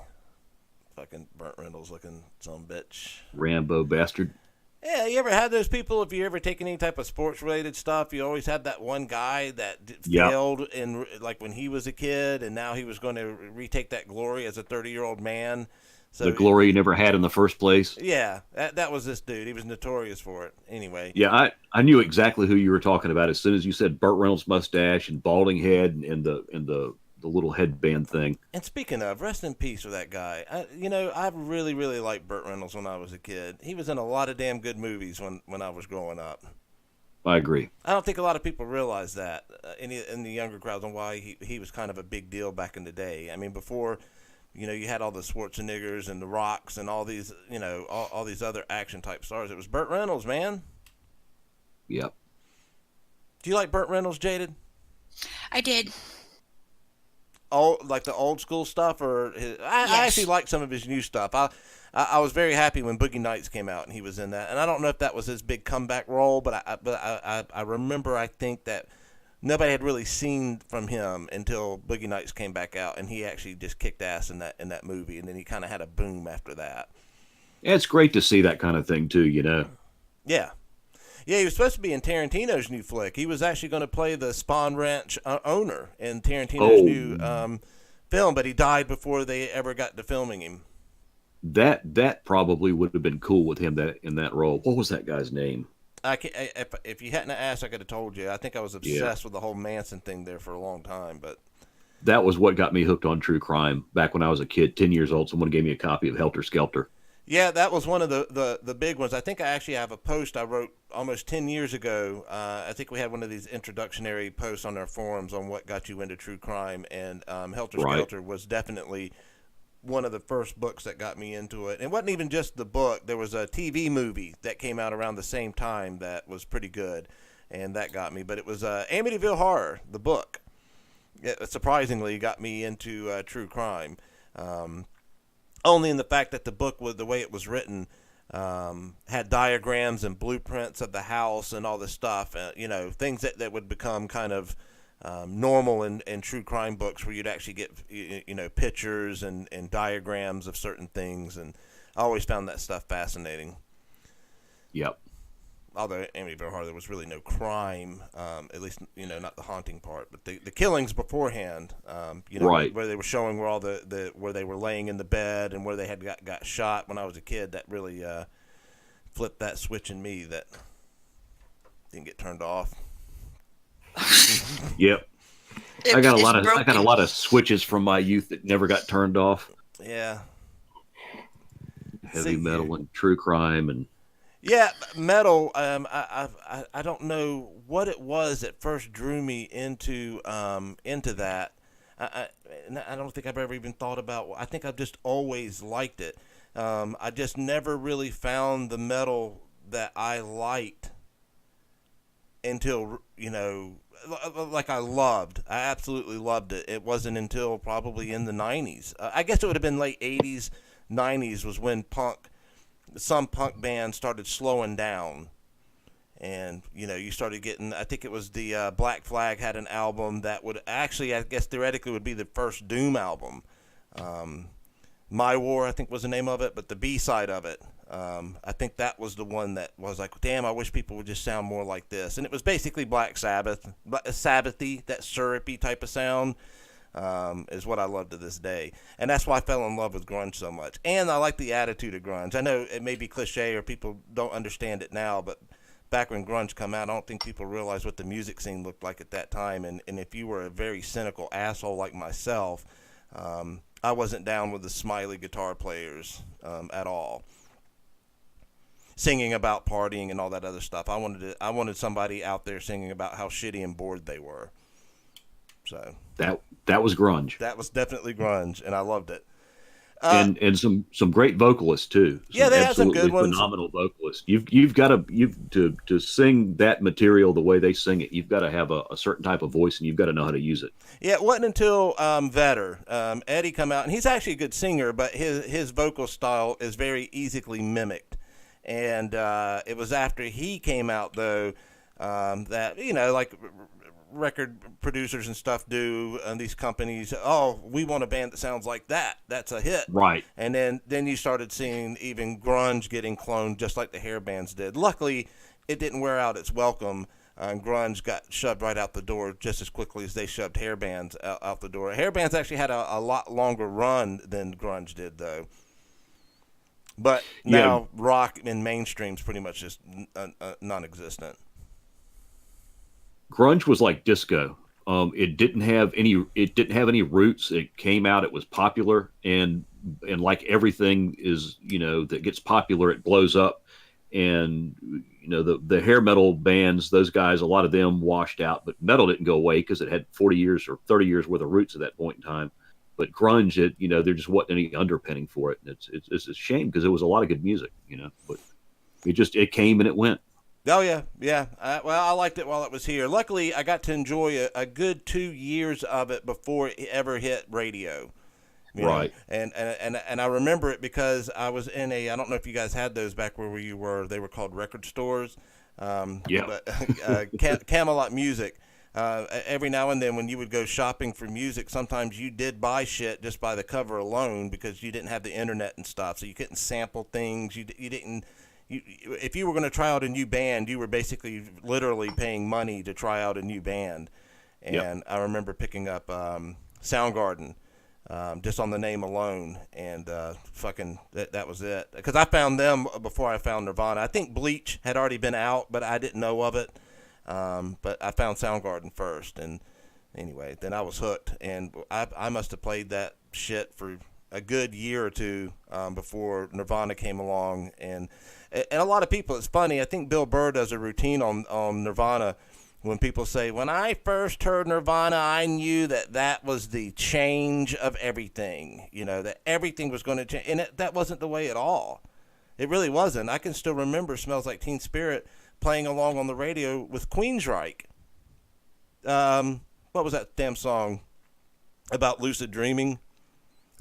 Fucking Burt Reynolds looking some bitch. Rambo bastard. Yeah, you ever had those people? If you ever taken any type of sports related stuff, you always had that one guy that Yep. failed in like when he was a kid, and now he was going to retake that glory as a 30-year-old man. So The glory you never had in the first place. yeah, that was this dude. He was notorious for it. Anyway. Yeah, I knew exactly who you were talking about as soon as you said Burt Reynolds mustache and balding head and the little headband thing. And speaking of, rest in peace for that guy. I really, really liked Burt Reynolds when I was a kid. He was in a lot of damn good movies when I was growing up. I agree. I don't think a lot of people realize that in the younger crowds and why he was kind of a big deal back in the day. I mean, before, you had all the Schwarzeneggers and the Rocks and all these, all these other action type stars. It was Burt Reynolds, man. Yep. Do you like Burt Reynolds, Jaded? I did. Oh, like the old school stuff, or I actually like some of his new stuff. I was very happy when Boogie Nights came out and he was in that, and I don't know if that was his big comeback role, but I remember I think that nobody had really seen from him until Boogie Nights came back out, and he actually just kicked ass in that movie, and then he kind of had a boom after that. Yeah, it's great to see that kind of thing too. Yeah. Yeah, he was supposed to be in Tarantino's new flick. He was actually going to play the Spawn Ranch owner in Tarantino's new film, but he died before they ever got to filming him. That probably would have been cool with him in that role. What was that guy's name? If you hadn't asked, I could have told you. I think I was obsessed with the whole Manson thing there for a long time, but that was what got me hooked on true crime back when I was a kid, 10 years old. Someone gave me a copy of Helter Skelter. Yeah, that was one of the big ones. I think I actually have a post I wrote almost 10 years ago. I think we had one of these introductionary posts on our forums on what got you into true crime, and Helter Skelter was definitely one of the first books that got me into it. It wasn't even just the book. There was a TV movie that came out around the same time that was pretty good, and that got me. But it was Amityville Horror, the book. It surprisingly got me into true crime. Only in the fact that the book, the way it was written, had diagrams and blueprints of the house and all this stuff, things that would become kind of normal in true crime books, where you'd actually get pictures and diagrams of certain things, and I always found that stuff fascinating. Yep. Although Amityville Horror, there was really no crime, at least not the haunting part, but the killings beforehand, right, where they were showing where all where they were laying in the bed and where they had got shot when I was a kid. That really flipped that switch in me that didn't get turned off. Yep. I got a lot of switches from my youth that never got turned off. Yeah. Heavy metal and true crime and. Yeah, metal. I don't know what it was that first drew me into that. I don't think I've ever even thought about. I think I've just always liked it. I just never really found the metal that I liked until like I loved. I absolutely loved it. It wasn't until probably in the 90s. I guess it would have been late 80s, 90s was when some punk bands started slowing down, and you started getting, I think it was the Black Flag had an album that would actually, I guess theoretically, would be the first Doom album. My War, I think, was the name of it, but the B-side of it, I think that was the one that was like, damn, I wish people would just sound more like this. And it was basically Black Sabbath, Sabbathy, that syrupy type of sound. Is what I love to this day, and that's why I fell in love with grunge so much. And I like the attitude of grunge. I know it may be cliche or people don't understand it now, but back when grunge come out, I don't think people realized what the music scene looked like at that time. And if you were a very cynical asshole like myself, I wasn't down with the smiley guitar players at all, singing about partying and all that other stuff. I wanted somebody out there singing about how shitty and bored they were. So that was grunge. That was definitely grunge, and I loved it. And some great vocalists too. Yeah, they had some good ones. Phenomenal vocalists. You've got to sing that material the way they sing it. You've got to have a certain type of voice, and you've got to know how to use it. Yeah, it wasn't until Vedder, Eddie, come out, and he's actually a good singer, but his vocal style is very easily mimicked. And it was after he came out though that like record producers and stuff do, and these companies, oh, we want a band that sounds like that. That's a hit. Right. And then you started seeing even grunge getting cloned just like the hair bands did. Luckily, it didn't wear out its welcome. And grunge got shoved right out the door just as quickly as they shoved hair bands out the door. Hair bands actually had a lot longer run than grunge did, though. But now rock in mainstream's pretty much just non-existent. Grunge was like disco. It didn't have any roots. It came out, it was popular, and like everything is, that gets popular, it blows up. And the hair metal bands, those guys, a lot of them washed out, but metal didn't go away because it had 40 years or 30 years worth of roots at that point in time. But grunge, there just wasn't any underpinning for it. And it's a shame because it was a lot of good music, but it came and it went. Oh, yeah. I liked it while it was here. Luckily, I got to enjoy a good 2 years of it before it ever hit radio. Right. And I remember it because I was in I don't know if you guys had those back where you were. They were called record stores. Camelot Music. Every now and then when you would go shopping for music, sometimes you did buy shit just by the cover alone because you didn't have the internet and stuff. So you couldn't sample things. You didn't. If you were going to try out a new band, you were basically literally paying money to try out a new band. And I remember picking up Soundgarden. Just on the name alone, and that was it. Because I found them before I found Nirvana. I think Bleach had already been out, but I didn't know of it. But I found Soundgarden first, and anyway, then I was hooked. And I must have played that shit for a good year or two before Nirvana came along. And a lot of people, it's funny, I think Bill Burr does a routine on Nirvana. When people say, when I first heard Nirvana, I knew that was the change of everything, that everything was going to change. And that wasn't the way at all. It really wasn't. I can still remember Smells Like Teen Spirit playing along on the radio with Queensryche. What was that damn song about lucid dreaming?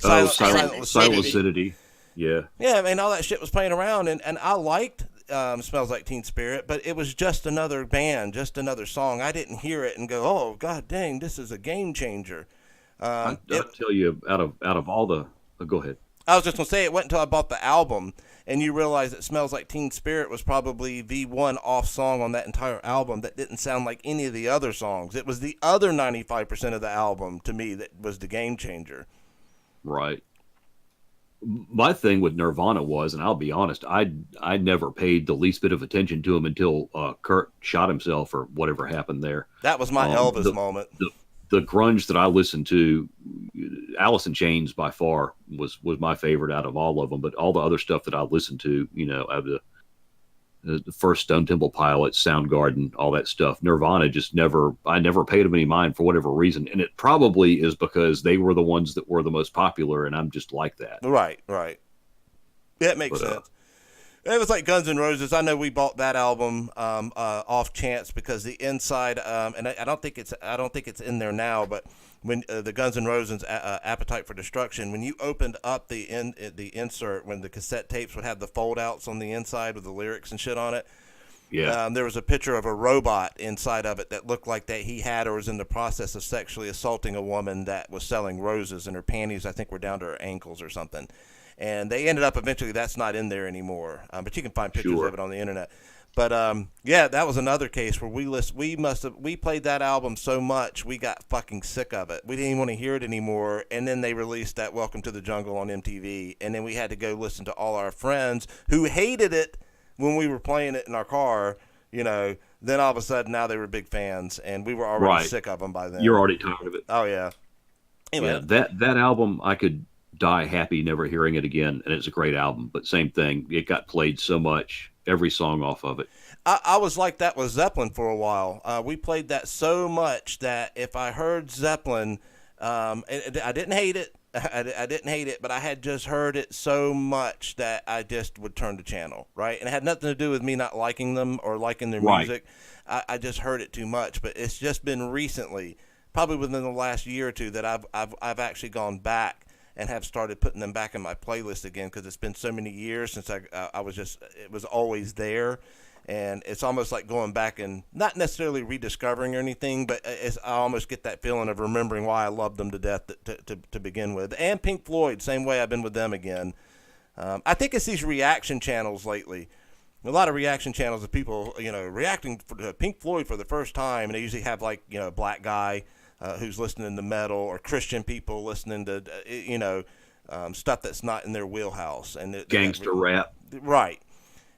Silent Lucidity. Yeah. Yeah, I mean, all that shit was playing around, and I liked Smells Like Teen Spirit, but it was just another band, just another song. I didn't hear it and go, oh, god dang, this is a game changer. I'll tell you, out of all the... go ahead. I was just going to say, it wasn't until I bought the album, and you realize that Smells Like Teen Spirit was probably the one off song on that entire album that didn't sound like any of the other songs. It was the other 95% of the album, to me, that was the game changer. Right. My thing with Nirvana was, and I'll be honest, I never paid the least bit of attention to him until Kurt shot himself or whatever happened there. That was my Elvis moment. The grunge that I listened to, Alice in Chains by far was my favorite out of all of them. But all the other stuff that I listened to, the first Stone Temple Pilots, Soundgarden, all that stuff, Nirvana I never paid them any mind for whatever reason. And it probably is because they were the ones that were the most popular, and I'm just like that. Right. Yeah, it makes sense. It was like Guns N' Roses. I know we bought that album off chance because the inside, and I don't think it's in there now, but when the Guns N' Roses Appetite for Destruction, when you opened up the insert, when the cassette tapes would have the fold outs on the inside with the lyrics and shit on it, there was a picture of a robot inside of it that looked like that he had or was in the process of sexually assaulting a woman that was selling roses, and her panties, I think, were down to her ankles or something. And they ended up eventually that's not in there anymore, but you can find pictures of it on the internet. But that was another case where we played that album so much we got fucking sick of it. We didn't even want to hear it anymore. And then they released that Welcome to the Jungle on MTV, and then we had to go listen to all our friends who hated it when we were playing it in our car. Then all of a sudden now they were big fans, and we were already sick of them by then. You're already tired of it. Oh yeah. Anyway, that album I could die happy never hearing it again, and it's a great album, but same thing, it got played so much, every song off of it. I was like that with Zeppelin for a while. We played that so much that if I heard Zeppelin, I didn't hate it. I didn't hate it, but I had just heard it so much that I just would turn the channel, right? And it had nothing to do with me not liking them or liking their music. I just heard it too much. But it's just been recently, probably within the last year or two, that I've actually gone back and have started putting them back in my playlist again, because it's been so many years since it was always there. And it's almost like going back and not necessarily rediscovering or anything, but I almost get that feeling of remembering why I loved them to death to begin with. And Pink Floyd, same way, I've been with them again. I think it's these reaction channels lately. A lot of reaction channels of people, reacting to Pink Floyd for the first time, and they usually have like, a black guy who's listening to metal, or Christian people listening to, stuff that's not in their wheelhouse. And Gangster rap. Right.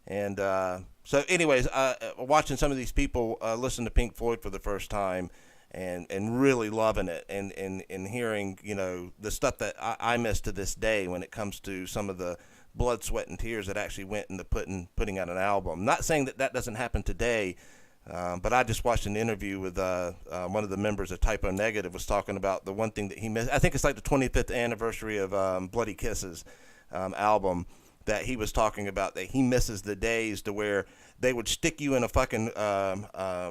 And so anyways, watching some of these people listen to Pink Floyd for the first time and really loving it, and hearing, the stuff that I miss to this day when it comes to some of the blood, sweat, and tears that actually went into putting out an album. Not saying that doesn't happen today, but I just watched an interview with one of the members of Typo Negative was talking about the one thing that he missed. I think it's like the 25th anniversary of Bloody Kisses album, that he was talking about, that he misses the days to where they would stick you in a fucking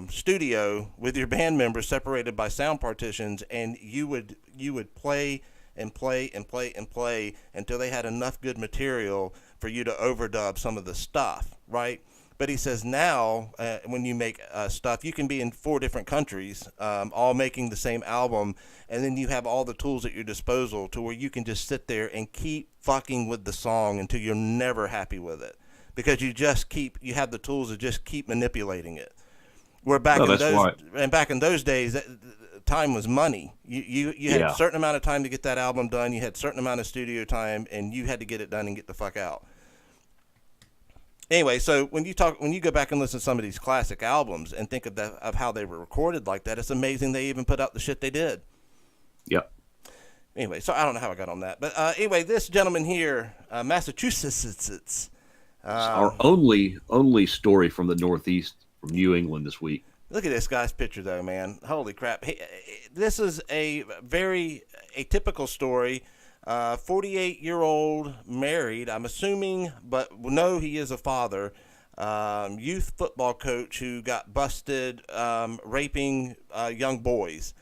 studio with your band members separated by sound partitions, and you would play and play and play and play until they had enough good material for you to overdub some of the stuff, right? But he says now, when you make stuff, you can be in 4 different countries, all making the same album, and then you have all the tools at your disposal to where you can just sit there and keep fucking with the song until you're never happy with it, because you have the tools to just keep manipulating it. Where back in those days, time was money. You had a certain amount of time to get that album done. You had a certain amount of studio time, and you had to get it done and get the fuck out. Anyway, so when you go back and listen to some of these classic albums and think of how they were recorded like that, it's amazing they even put out the shit they did. Yep. Anyway, so I don't know how I got on that, but anyway, this gentleman here, Massachusetts, our only story from the Northeast, from New England this week. Look at this guy's picture, though, man. Holy crap! This is a very atypical story. 48-year-old, married, I'm assuming, but no, he is a father. Youth football coach who got busted raping young boys.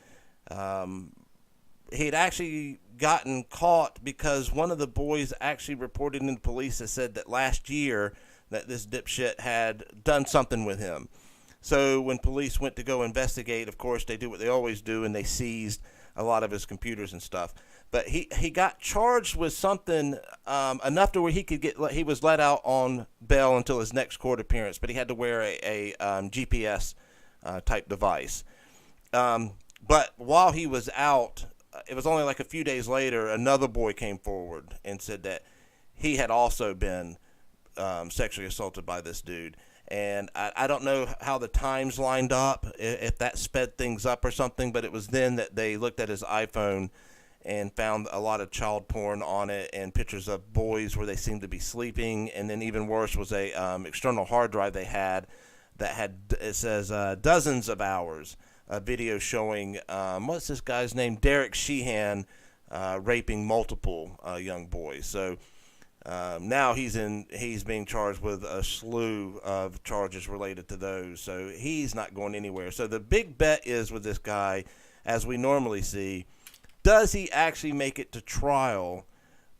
He'd actually gotten caught because one of the boys actually reported in the police that said that last year that this dipshit had done something with him. So when police went to go investigate, of course, they do what they always do, and they seized a lot of his computers and stuff. But he got charged with something enough to where he was let out on bail until his next court appearance, but he had to wear a GPS type device. But while he was out, it was only like a few days later, another boy came forward and said that he had also been sexually assaulted by this dude. And I don't know how the times lined up, if that sped things up or something, but it was then that they looked at his iPhone and found a lot of child porn on it and pictures of boys where they seemed to be sleeping. And then even worse was a external hard drive they had that had, it says, dozens of hours of video showing, what's this guy's name? Derek Sheehan raping multiple young boys. So now he's being charged with a slew of charges related to those. So he's not going anywhere. So the big bet is with this guy, as we normally see, does he actually make it to trial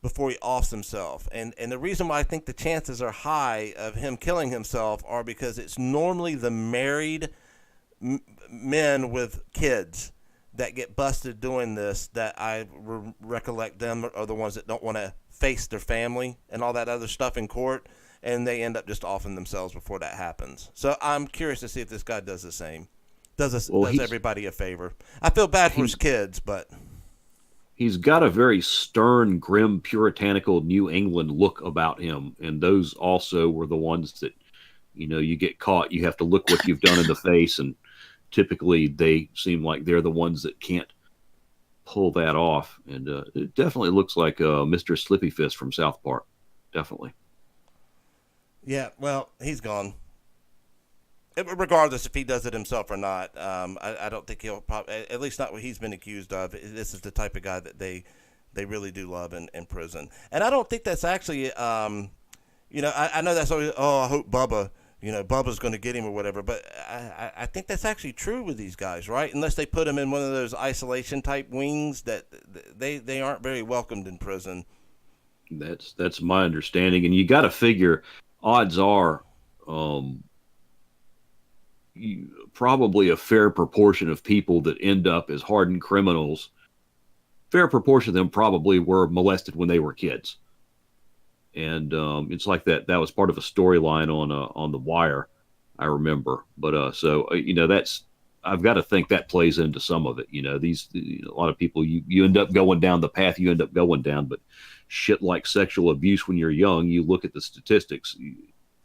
before he offs himself? And the reason why I think the chances are high of him killing himself are because it's normally the married men with kids that get busted doing this, that I recollect them are the ones that don't want to face their family and all that other stuff in court, and they end up just offing themselves before that happens. So I'm curious to see if this guy does the same. Does everybody a favor. I feel bad for his kids, but he's got a very stern, grim, puritanical New England look about him, and those also were the ones that, you get caught, you have to look what you've done in the face, and typically they seem like they're the ones that can't pull that off. And it definitely looks like Mr. Slippy Fist from South Park. Definitely. Yeah, well, he's gone. Regardless if he does it himself or not, I don't think he'll probably, at least not what he's been accused of. This is the type of guy that they really do love in prison. And I don't think that's actually, I know that's always, I hope Bubba's going to get him or whatever, but I think that's actually true with these guys, right? Unless they put him in one of those isolation type wings, that they aren't very welcomed in prison. That's my understanding. And you got to figure, odds are, probably a fair proportion of people that end up as hardened criminals, fair proportion of them probably were molested when they were kids. And it's like that was part of a storyline on The Wire, I remember. But that's, I've got to think that plays into some of it. A lot of people, you end up going down the path you end up going down, but shit like sexual abuse when you're young, you look at the statistics.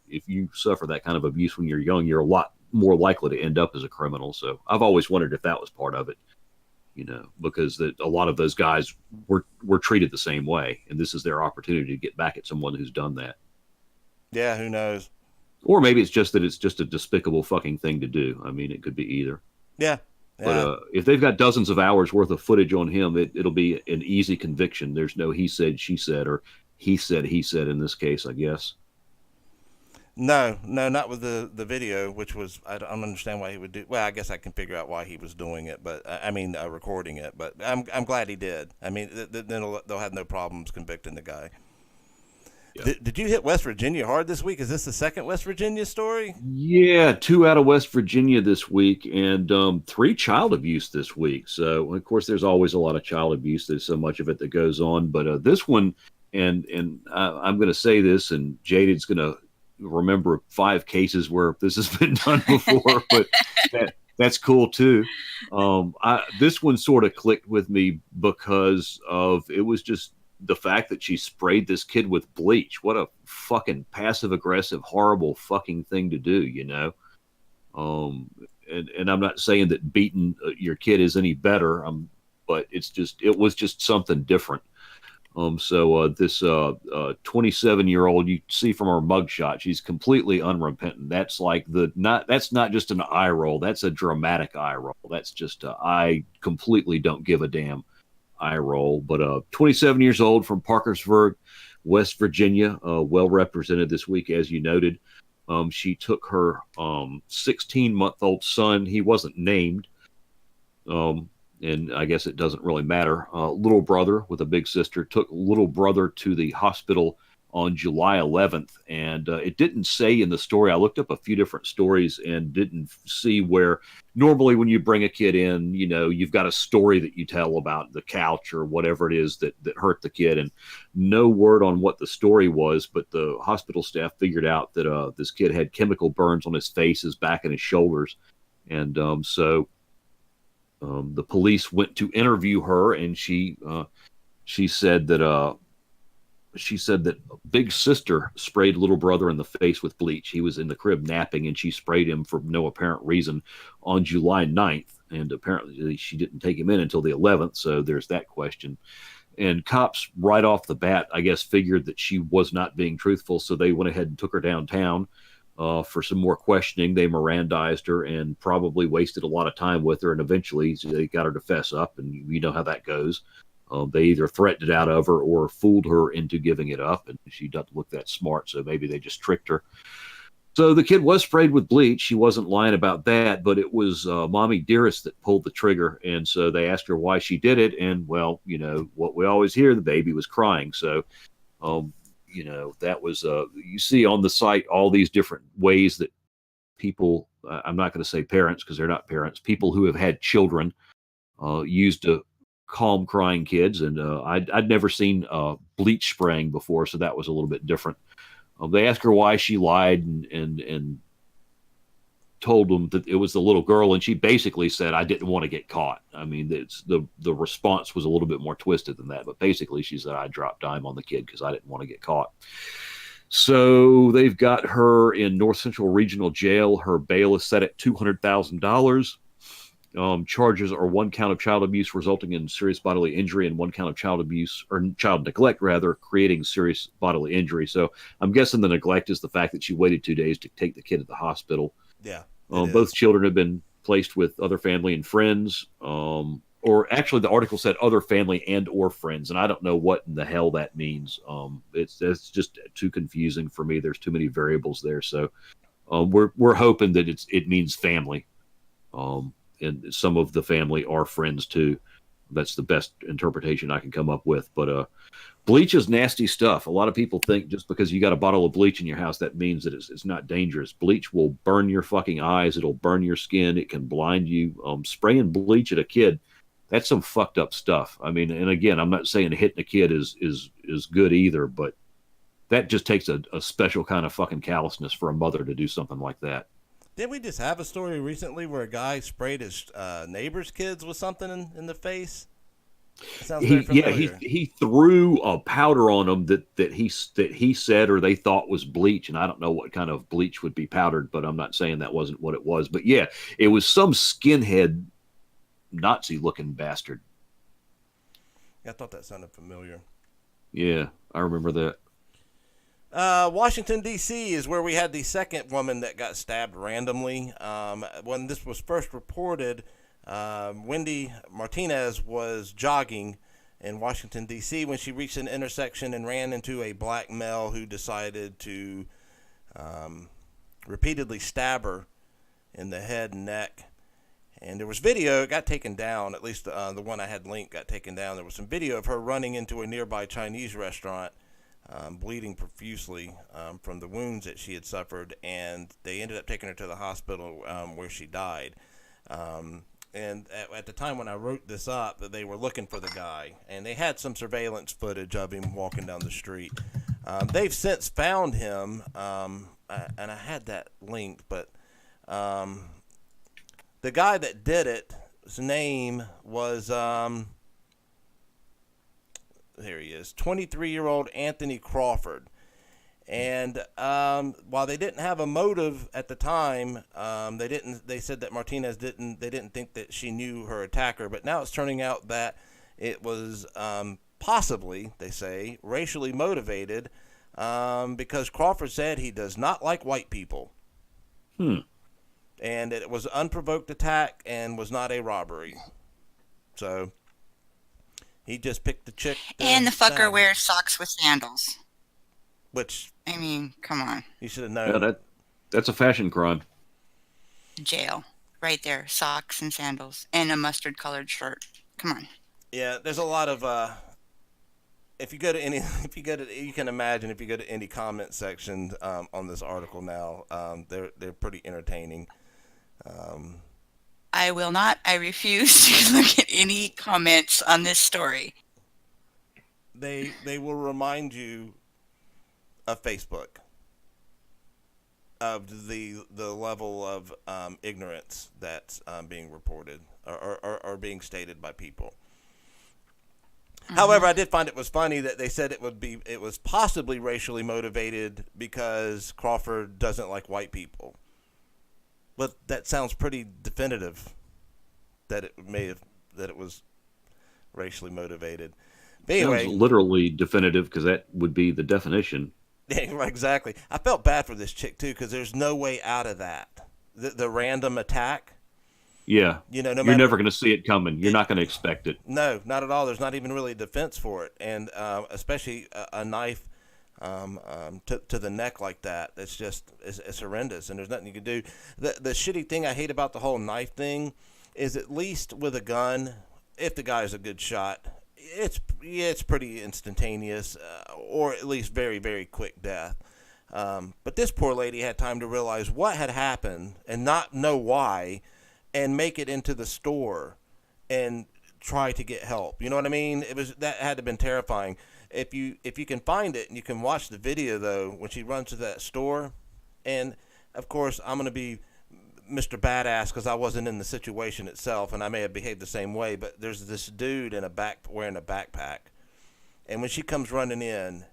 If you suffer that kind of abuse when you're young, you're a lot more likely to end up as a criminal. So I've always wondered if that was part of it, because a lot of those guys were treated the same way, and this is their opportunity to get back at someone who's done that. Yeah, who knows? Or maybe it's just a despicable fucking thing to do. I mean, it could be either. Yeah. But if they've got dozens of hours worth of footage on him, it'll be an easy conviction. There's no he said, she said, or he said in this case, I guess. No, not with the video, which was, I don't understand why he would do. Well, I guess I can figure out why he was doing it, but recording it. But I'm glad he did. I mean, then they'll have no problems convicting the guy. Yeah. Did you hit West Virginia hard this week? Is this the second West Virginia story? Yeah, 2 out of West Virginia this week, and 3 child abuse this week. So, of course, there's always a lot of child abuse. There's so much of it that goes on. But this one, and I'm going to say this, and Jaded's going to remember 5 cases where this has been done before, but that's cool too. This one sort of clicked with me because of, it was just the fact that she sprayed this kid with bleach. What a fucking passive aggressive, horrible fucking thing to do, and I'm not saying that beating your kid is any better, but it was just something different. So this 27-year-old, you see from her mugshot, she's completely unrepentant. That's like that's not just an eye roll. That's a dramatic eye roll. That's just I completely don't give a damn eye roll. But 27 years old from Parkersburg, West Virginia, well represented this week, as you noted. She took her 16-month-old son. He wasn't named. And I guess it doesn't really matter. Little brother with a big sister took little brother to the hospital on July 11th. And it didn't say in the story. I looked up a few different stories and didn't see where normally when you bring a kid in, you've got a story that you tell about the couch or whatever it is that hurt the kid. And no word on what the story was, but the hospital staff figured out that this kid had chemical burns on his face, his back, and his shoulders. And the police went to interview her, and she said that big sister sprayed little brother in the face with bleach. He was in the crib napping, and she sprayed him for no apparent reason on July 9th. And apparently she didn't take him in until the 11th. So there's that question. And cops right off the bat, I guess, figured that she was not being truthful. So they went ahead and took her downtown for some more questioning. They Mirandized her and probably wasted a lot of time with her. And eventually they got her to fess up, and you know how that goes. They either threatened it out of her or fooled her into giving it up. And she doesn't look that smart, so maybe they just tricked her. So the kid was sprayed with bleach. She wasn't lying about that, but it was Mommy Dearest that pulled the trigger. And so they asked her why she did it. And, well, what we always hear, the baby was crying. So, that was, you see on the site all these different ways that people, I'm not going to say parents because they're not parents, people who have had children used to calm crying kids. And I'd never seen bleach spraying before, so that was a little bit different. They asked her why she lied and told them that it was the little girl, and she basically said, I didn't want to get caught. I mean, the response was a little bit more twisted than that, but basically she said, I dropped dime on the kid because I didn't want to get caught. So they've got her in North Central Regional Jail. Her bail is set at $200,000. Charges are 1 count of child abuse resulting in serious bodily injury and 1 count of child abuse, or child neglect rather, creating serious bodily injury. So I'm guessing the neglect is the fact that she waited 2 days to take the kid to the hospital. Yeah. Both children have been placed with other family and friends. Or actually the article said other family and or friends, and I don't know what in the hell that means. It's just too confusing for me. There's too many variables there. So we're hoping that it means family. And some of the family are friends too, That's the best interpretation I can come up with. But bleach is nasty stuff. A lot of people think just because you got a bottle of bleach in your house, that means that it's not dangerous. Bleach will burn your fucking eyes. It'll burn your skin. It can blind you. Spraying bleach at a kid, that's some fucked up stuff. I mean, and again, I'm not saying hitting a kid is good either, but that just takes a special kind of fucking callousness for a mother to do something like that. Didn't we just have a story recently where a guy sprayed his neighbor's kids with something in the face? Sounds very familiar. He threw a powder on them that he said or they thought was bleach, and I don't know what kind of bleach would be powdered, but I'm not saying that wasn't what it was. But yeah, it was some skinhead Nazi-looking bastard. I thought that sounded familiar. Yeah, I remember that. Washington, D.C. is where we had the second woman that got stabbed randomly. When this was first reported, Wendy Martinez was jogging in Washington, D.C. when she reached an intersection and ran into a black male who decided to repeatedly stab her in the head and neck. And there was video. It got taken down. At least the one I had linked got taken down. There was some video of her running into a nearby Chinese restaurant, bleeding profusely from the wounds that she had suffered. And they ended up taking her to the hospital where she died. And at the time when I wrote this up, they were looking for the guy. And they had some surveillance footage of him walking down the street. They've since found him. And I had that linked, but the guy that did it, his name was, here he is, 23-year-old Anthony Crawford. And while they didn't have a motive at the time, they said that Martinez didn't think that she knew her attacker. But now it's turning out that it was possibly, they say, racially motivated because Crawford said he does not like white people. And it was an unprovoked attack and was not a robbery. So he just picked the chick. And the fucker wears socks with sandals. Which, I mean, come on. You should have known. Yeah, that's a fashion crime. Jail. Right there. Socks and sandals. And a mustard-colored shirt. Come on. Yeah, there's a lot of... you can imagine if you go to any comment section on this article now, they're pretty entertaining. I will not. I refuse to look at any comments on this story. They will remind you of Facebook, of the level of ignorance that's being reported or being stated by people. Mm-hmm. However, I did find it was funny that they said it was possibly racially motivated because Crawford doesn't like white people. But that sounds pretty definitive that it was racially motivated. But anyway, sounds literally definitive because that would be the definition. Yeah, exactly. I felt bad for this chick too because there's no way out of that. The random attack. Yeah, you're never going to see it coming. You're not going to expect it. No, not at all. There's not even really a defense for it, and especially a knife to the neck like that. It's horrendous, and there's nothing you can do. The shitty thing I hate about the whole knife thing is at least with a gun, if the guy's a good shot, it's pretty instantaneous, or at least very, very quick death. But this poor lady had time to realize what had happened and not know why, and make it into the store and try to get help. You know what I mean? That had to have been terrifying. If you can find it and you can watch the video though, when she runs to that store, and of course I'm going to be Mr. Badass because I wasn't in the situation itself and I may have behaved the same way, but there's this dude wearing a backpack, and when she comes running in,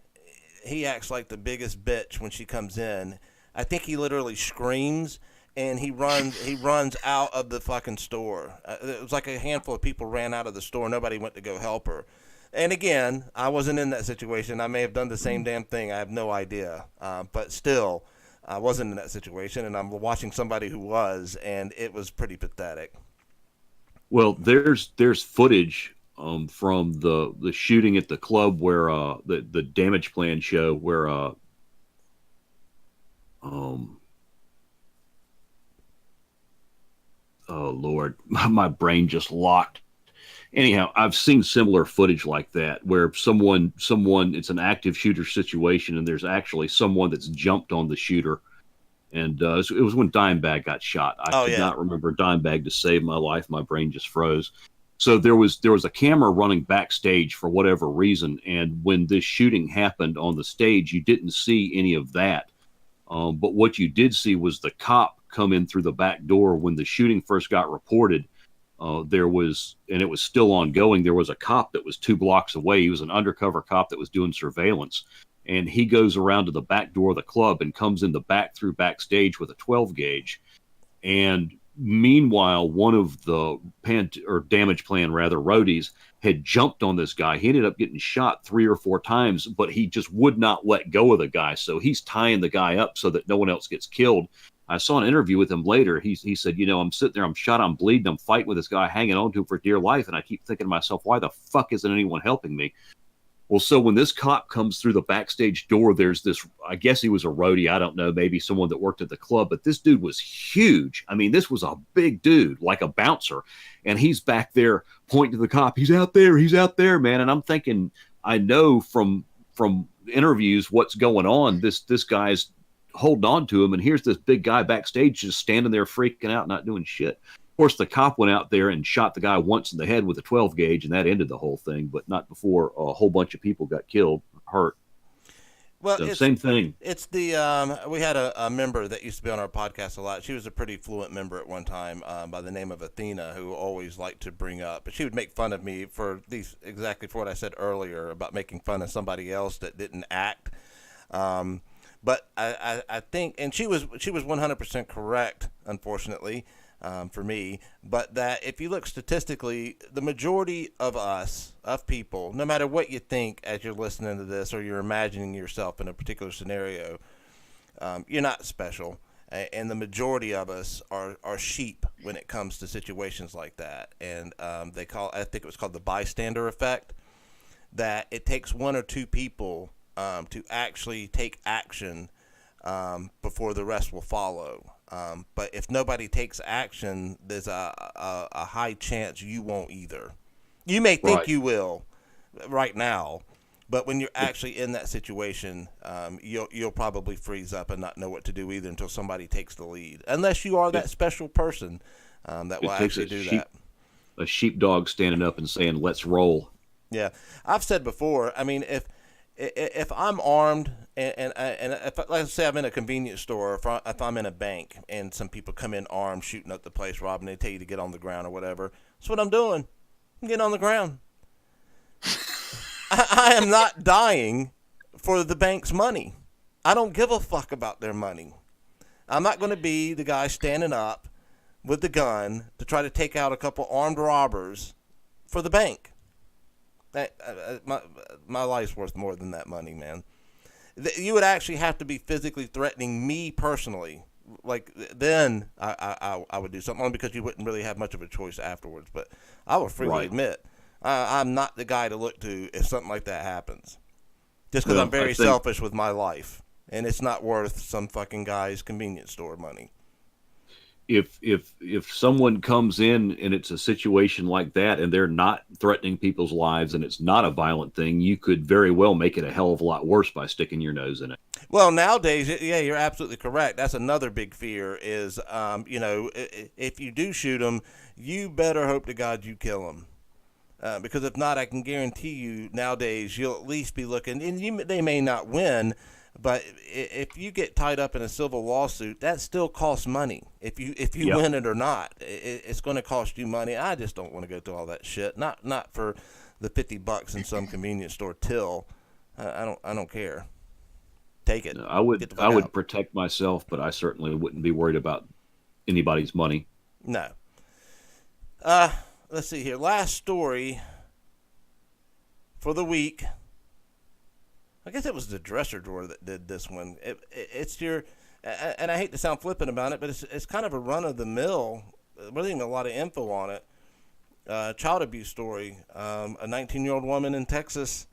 he acts like the biggest bitch when she comes in. I think he literally screams and he runs out of the fucking store. It was like a handful of people ran out of the store. Nobody went to go help her. And again, I wasn't in that situation. I may have done the same damn thing. I have no idea. But still, I wasn't in that situation, and I'm watching somebody who was, and it was pretty pathetic. Well, there's footage from the shooting at the club where the damage plan show where oh Lord, my brain just locked. Anyhow, I've seen similar footage like that where someone, it's an active shooter situation, and there's actually someone that's jumped on the shooter. And it was when Dimebag got shot. I Oh, could yeah. not remember Dimebag to save my life. My brain just froze. So there was a camera running backstage for whatever reason, and when this shooting happened on the stage, you didn't see any of that. But what you did see was the cop come in through the back door when the shooting first got reported. There was, and it was still ongoing, there was a cop that was 2 blocks away. He was an undercover cop that was doing surveillance. And he goes around to the back door of the club and comes in the back through backstage with a 12 gauge. And meanwhile, one of the damage plan roadies had jumped on this guy. He ended up getting shot 3 or 4 times, but he just would not let go of the guy. So he's tying the guy up so that no one else gets killed. I saw an interview with him later. He said, I'm sitting there, I'm shot, I'm bleeding, I'm fighting with this guy, hanging on to him for dear life. And I keep thinking to myself, why the fuck isn't anyone helping me? Well, so when this cop comes through the backstage door, there's this, I guess he was a roadie, I don't know, maybe someone that worked at the club, but this dude was huge. I mean, this was a big dude, like a bouncer. And he's back there pointing to the cop. He's out there, man. And I'm thinking, I know from interviews what's going on. This guy's holding on to him, and here's this big guy backstage just standing there freaking out, not doing shit. Of course, the cop went out there and shot the guy once in the head with a 12 gauge, and that ended the whole thing, but not before a whole bunch of people got killed, hurt. Well, So, same thing. It's the we had a member that used to be on our podcast a lot. She was a pretty fluent member at one time by the name of Athena, who always liked to bring up, but she would make fun of me for exactly for what I said earlier about making fun of somebody else that didn't act. But I think, and she was 100% correct, unfortunately, for me, but that if you look statistically, the majority of people, no matter what you think as you're listening to this or you're imagining yourself in a particular scenario, you're not special. And the majority of us are sheep when it comes to situations like that. And I think it was called the bystander effect, that it takes 1 or 2 people to actually take action before the rest will follow. But if nobody takes action, there's a high chance you won't either. You may think you will right now, but when you're actually in that situation, you'll probably freeze up and not know what to do either until somebody takes the lead. Unless you are that special person that will actually do that. A sheepdog standing up and saying, "Let's roll." Yeah, I've said before. I mean, if I'm armed and if, let's say I'm in a convenience store, if I'm in a bank and some people come in armed, shooting up the place, robbing, they tell you to get on the ground or whatever. That's what I'm doing. I'm getting on the ground. I am not dying for the bank's money. I don't give a fuck about their money. I'm not going to be the guy standing up with the gun to try to take out a couple armed robbers for the bank. My life's worth more than that money, man. You would actually have to be physically threatening me personally. Like, then I would do something, only because you wouldn't really have much of a choice afterwards. But I will freely admit, I'm not the guy to look to if something like that happens. Just because I'm very selfish with my life. And it's not worth some fucking guy's convenience store money. If someone comes in and it's a situation like that and they're not threatening people's lives and it's not a violent thing, you could very well make it a hell of a lot worse by sticking your nose in it. Well, nowadays, yeah, you're absolutely correct. That's another big fear is, if you do shoot them, you better hope to God you kill them. Because if not, I can guarantee you nowadays you'll at least be looking, and they may not win, but if you get tied up in a civil lawsuit, that still costs money. If you win it or not, it's going to cost you money. I just don't want to go through all that shit. Not for the $50 in some convenience store till. I don't care. Take it. I would protect myself, but I certainly wouldn't be worried about anybody's money. No. Let's see here. Last story for the week. I guess it was the dresser drawer that did this one. It's your, and I hate to sound flippant about it, but it's kind of a run of the mill. There wasn't even a lot of info on it. Child abuse story. A 19-year-old woman in Texas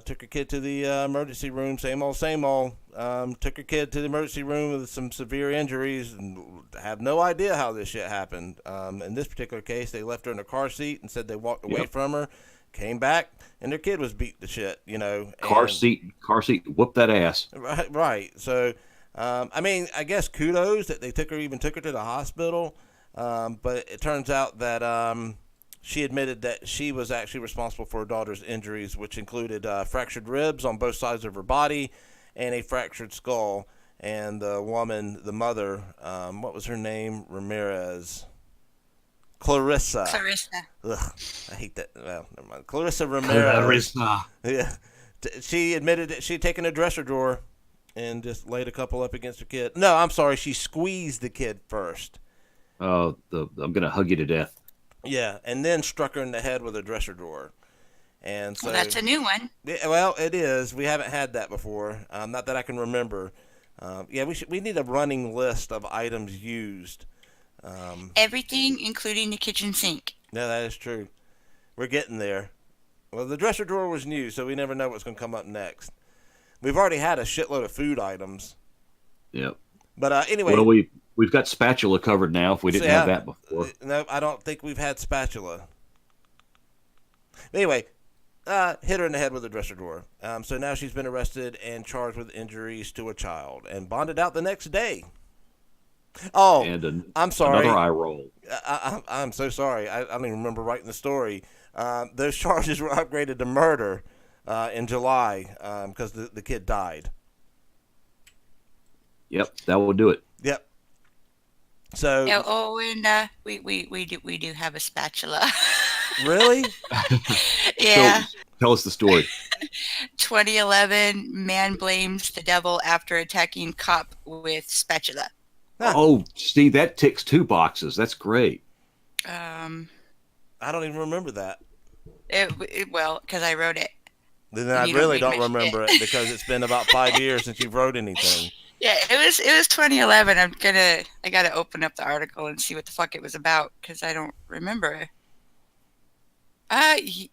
took her kid to the emergency room. Same old. took her kid to the emergency room with some severe injuries and have no idea how this shit happened. In this particular case, they left her in a car seat and said they walked away from her, came back, and their kid was beat to shit, you know. Car seat, whoop that ass. Right. So, I mean, I guess kudos that they took her to the hospital. But it turns out that she admitted that she was actually responsible for her daughter's injuries, which included fractured ribs on both sides of her body and a fractured skull. And the woman, the mother, what was her name? Ramirez. Clarissa. Ugh, I hate that. Well, never mind. Clarissa Ramirez. Clarissa. Yeah. She admitted that she'd taken a dresser drawer and just laid a couple up against her kid. No, I'm sorry. She squeezed the kid first. Oh, I'm going to hug you to death. Yeah, and then struck her in the head with a dresser drawer. And so, well, that's a new one. Well, it is. We haven't had that before. Not that I can remember. We need a running list of items used. Everything, including the kitchen sink. Yeah, that is true. We're getting there. Well, the dresser drawer was new, so we never know what's going to come up next. We've already had a shitload of food items. Yep. But anyway. Well, we've got spatula covered now if we didn't have that before. No, I don't think we've had spatula. Anyway, hit her in the head with a dresser drawer. So now she's been arrested and charged with injuries to a child and bonded out the next day. Oh, and I'm sorry. Another eye roll. I'm so sorry. I don't even remember writing the story. Those charges were upgraded to murder in July because the kid died. Yep, that will do it. Yep. So. And we do have a spatula. Really? Yeah. So, tell us the story. 2011, man blames the devil after attacking cop with spatula. Huh. Oh, Steve, that ticks 2 boxes. That's great. I don't even remember that. Well, because I wrote it. Then I really don't remember it because it's been about 5 years since you wrote anything. Yeah, it was 2011. I gotta open up the article and see what the fuck it was about because I don't remember.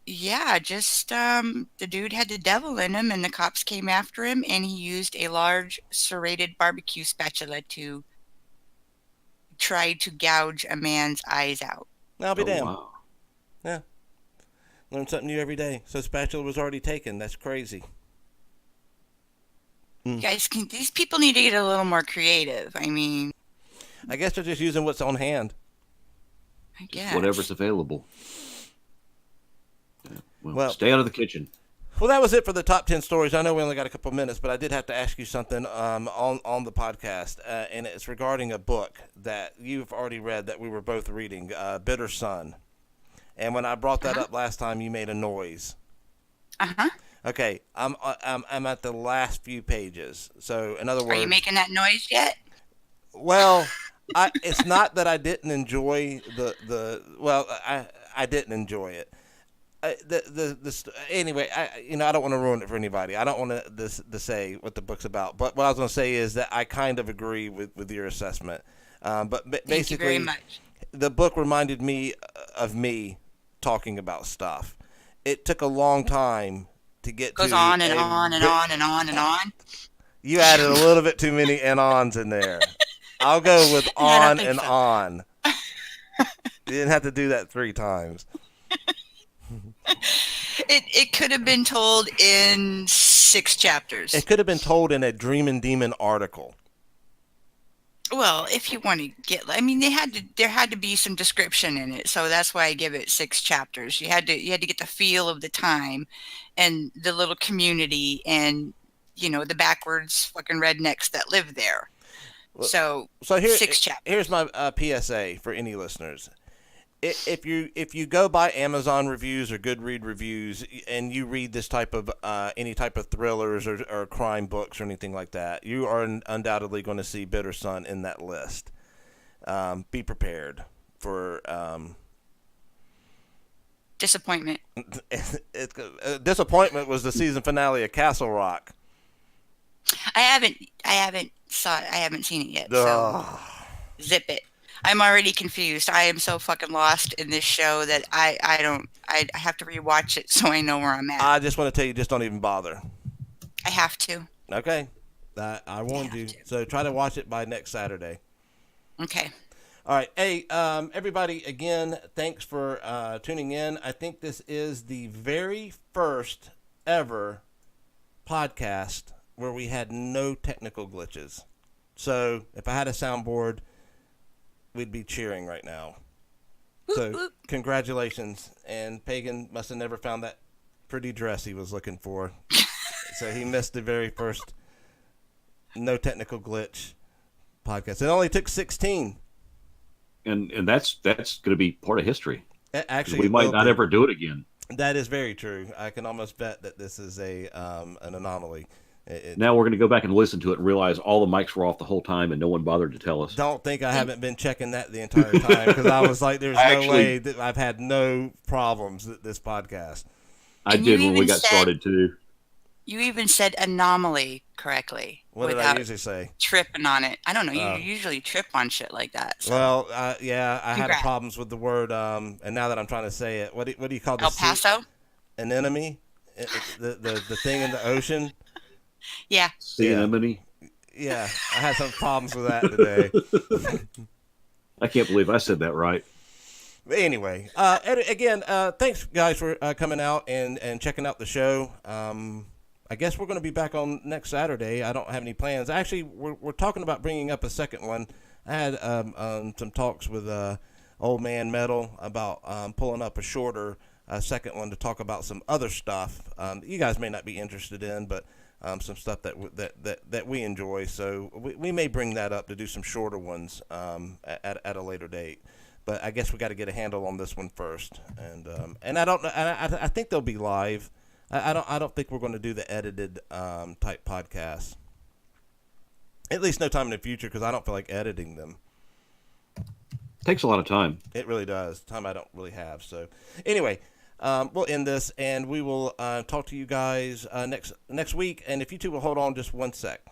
Yeah, just the dude had the devil in him, and the cops came after him, and he used a large serrated barbecue spatula to try to gouge a man's eyes out. I'll be damned. Wow. Yeah. Learn something new every day. So spatula was already taken. That's crazy. Guys, these people need to get a little more creative. I mean, I guess they're just using what's on hand. I guess. Whatever's available. Yeah. Well, stay out of the kitchen. Well, that was it for the top 10 stories. I know we only got a couple minutes, but I did have to ask you something on the podcast, and it's regarding a book that you've already read that we were both reading, Bitter Sun. And when I brought that up last time, you made a noise. Uh-huh. Okay, I'm at the last few pages. So, in other words, are you making that noise yet? Well, it's not that I didn't enjoy I didn't enjoy it. Anyway, I don't want to ruin it for anybody. I don't want to say what the book's about. But what I was going to say is that I kind of agree with your assessment. But basically, thank you very much. The book reminded me of me talking about stuff. It took a long time to get goes to on and on and on and on and on. You added a little bit too many and-ons in there. I'll go with on and so. On. You didn't have to do that 3 times. It could have been told in 6 chapters. It could have been told in a Dreamin Demon article. Well, if you want to get, I mean, there had to be some description in it, so that's why I give it 6 chapters. You had to get the feel of the time, and the little community, and the backwards fucking rednecks that live there. So here, 6 chapters. Here's my PSA for any listeners. If you go by Amazon reviews or Goodread reviews and you read this type of any type of thrillers or crime books or anything like that, you are undoubtedly going to see Bitter Sun in that list. Be prepared for disappointment. Disappointment was the season finale of Castle Rock. I haven't seen it yet. So zip it. I'm already confused. I am so fucking lost in this show that I have to rewatch it so I know where I'm at. I just want to tell you, just don't even bother. I have to. Okay. I warned you. to. So try to watch it by next Saturday. Okay. All right. Hey, everybody, again, thanks for tuning in. I think this is the very first ever podcast where we had no technical glitches. So if I had a soundboard, we'd be cheering right now. So congratulations. And Pagan must have never found that pretty dress he was looking for. So he missed the very first no technical glitch podcast. It only took 16. And that's going to be part of history. Actually, we might not ever do it again. That is very true. I can almost bet that this is an anomaly. Now we're going to go back and listen to it and realize all the mics were off the whole time and no one bothered to tell us. Don't think I haven't been checking that the entire time, because I was like, there's no way that I've had no problems with this podcast. I did when we got started too. You even said anomaly correctly. What did I usually say? Tripping on it. I don't know. You usually trip on shit like that. So. Well, yeah, I had problems with the word, and now that I'm trying to say it, what do you call this? El Paso? An enemy? The thing in the ocean? Yeah. Sea anemone? Yeah, I had some problems with that today. I can't believe I said that right. But anyway, again, thanks guys for coming out and checking out the show. I guess we're going to be back on next Saturday. I don't have any plans. Actually, we're talking about bringing up a second one. I had some talks with Old Man Metal about pulling up a shorter second one to talk about some other stuff you guys may not be interested in, but some stuff that we enjoy. So we may bring that up to do some shorter ones at a later date. But I guess we got to get a handle on this one first, and I don't know. I think they'll be live. I don't think we're going to do the edited type podcasts. At least no time in the future, because I don't feel like editing them. Takes a lot of time. It really does. Time I don't really have. So anyway, we'll end this, and we will talk to you guys next week. And if you two will hold on just one sec.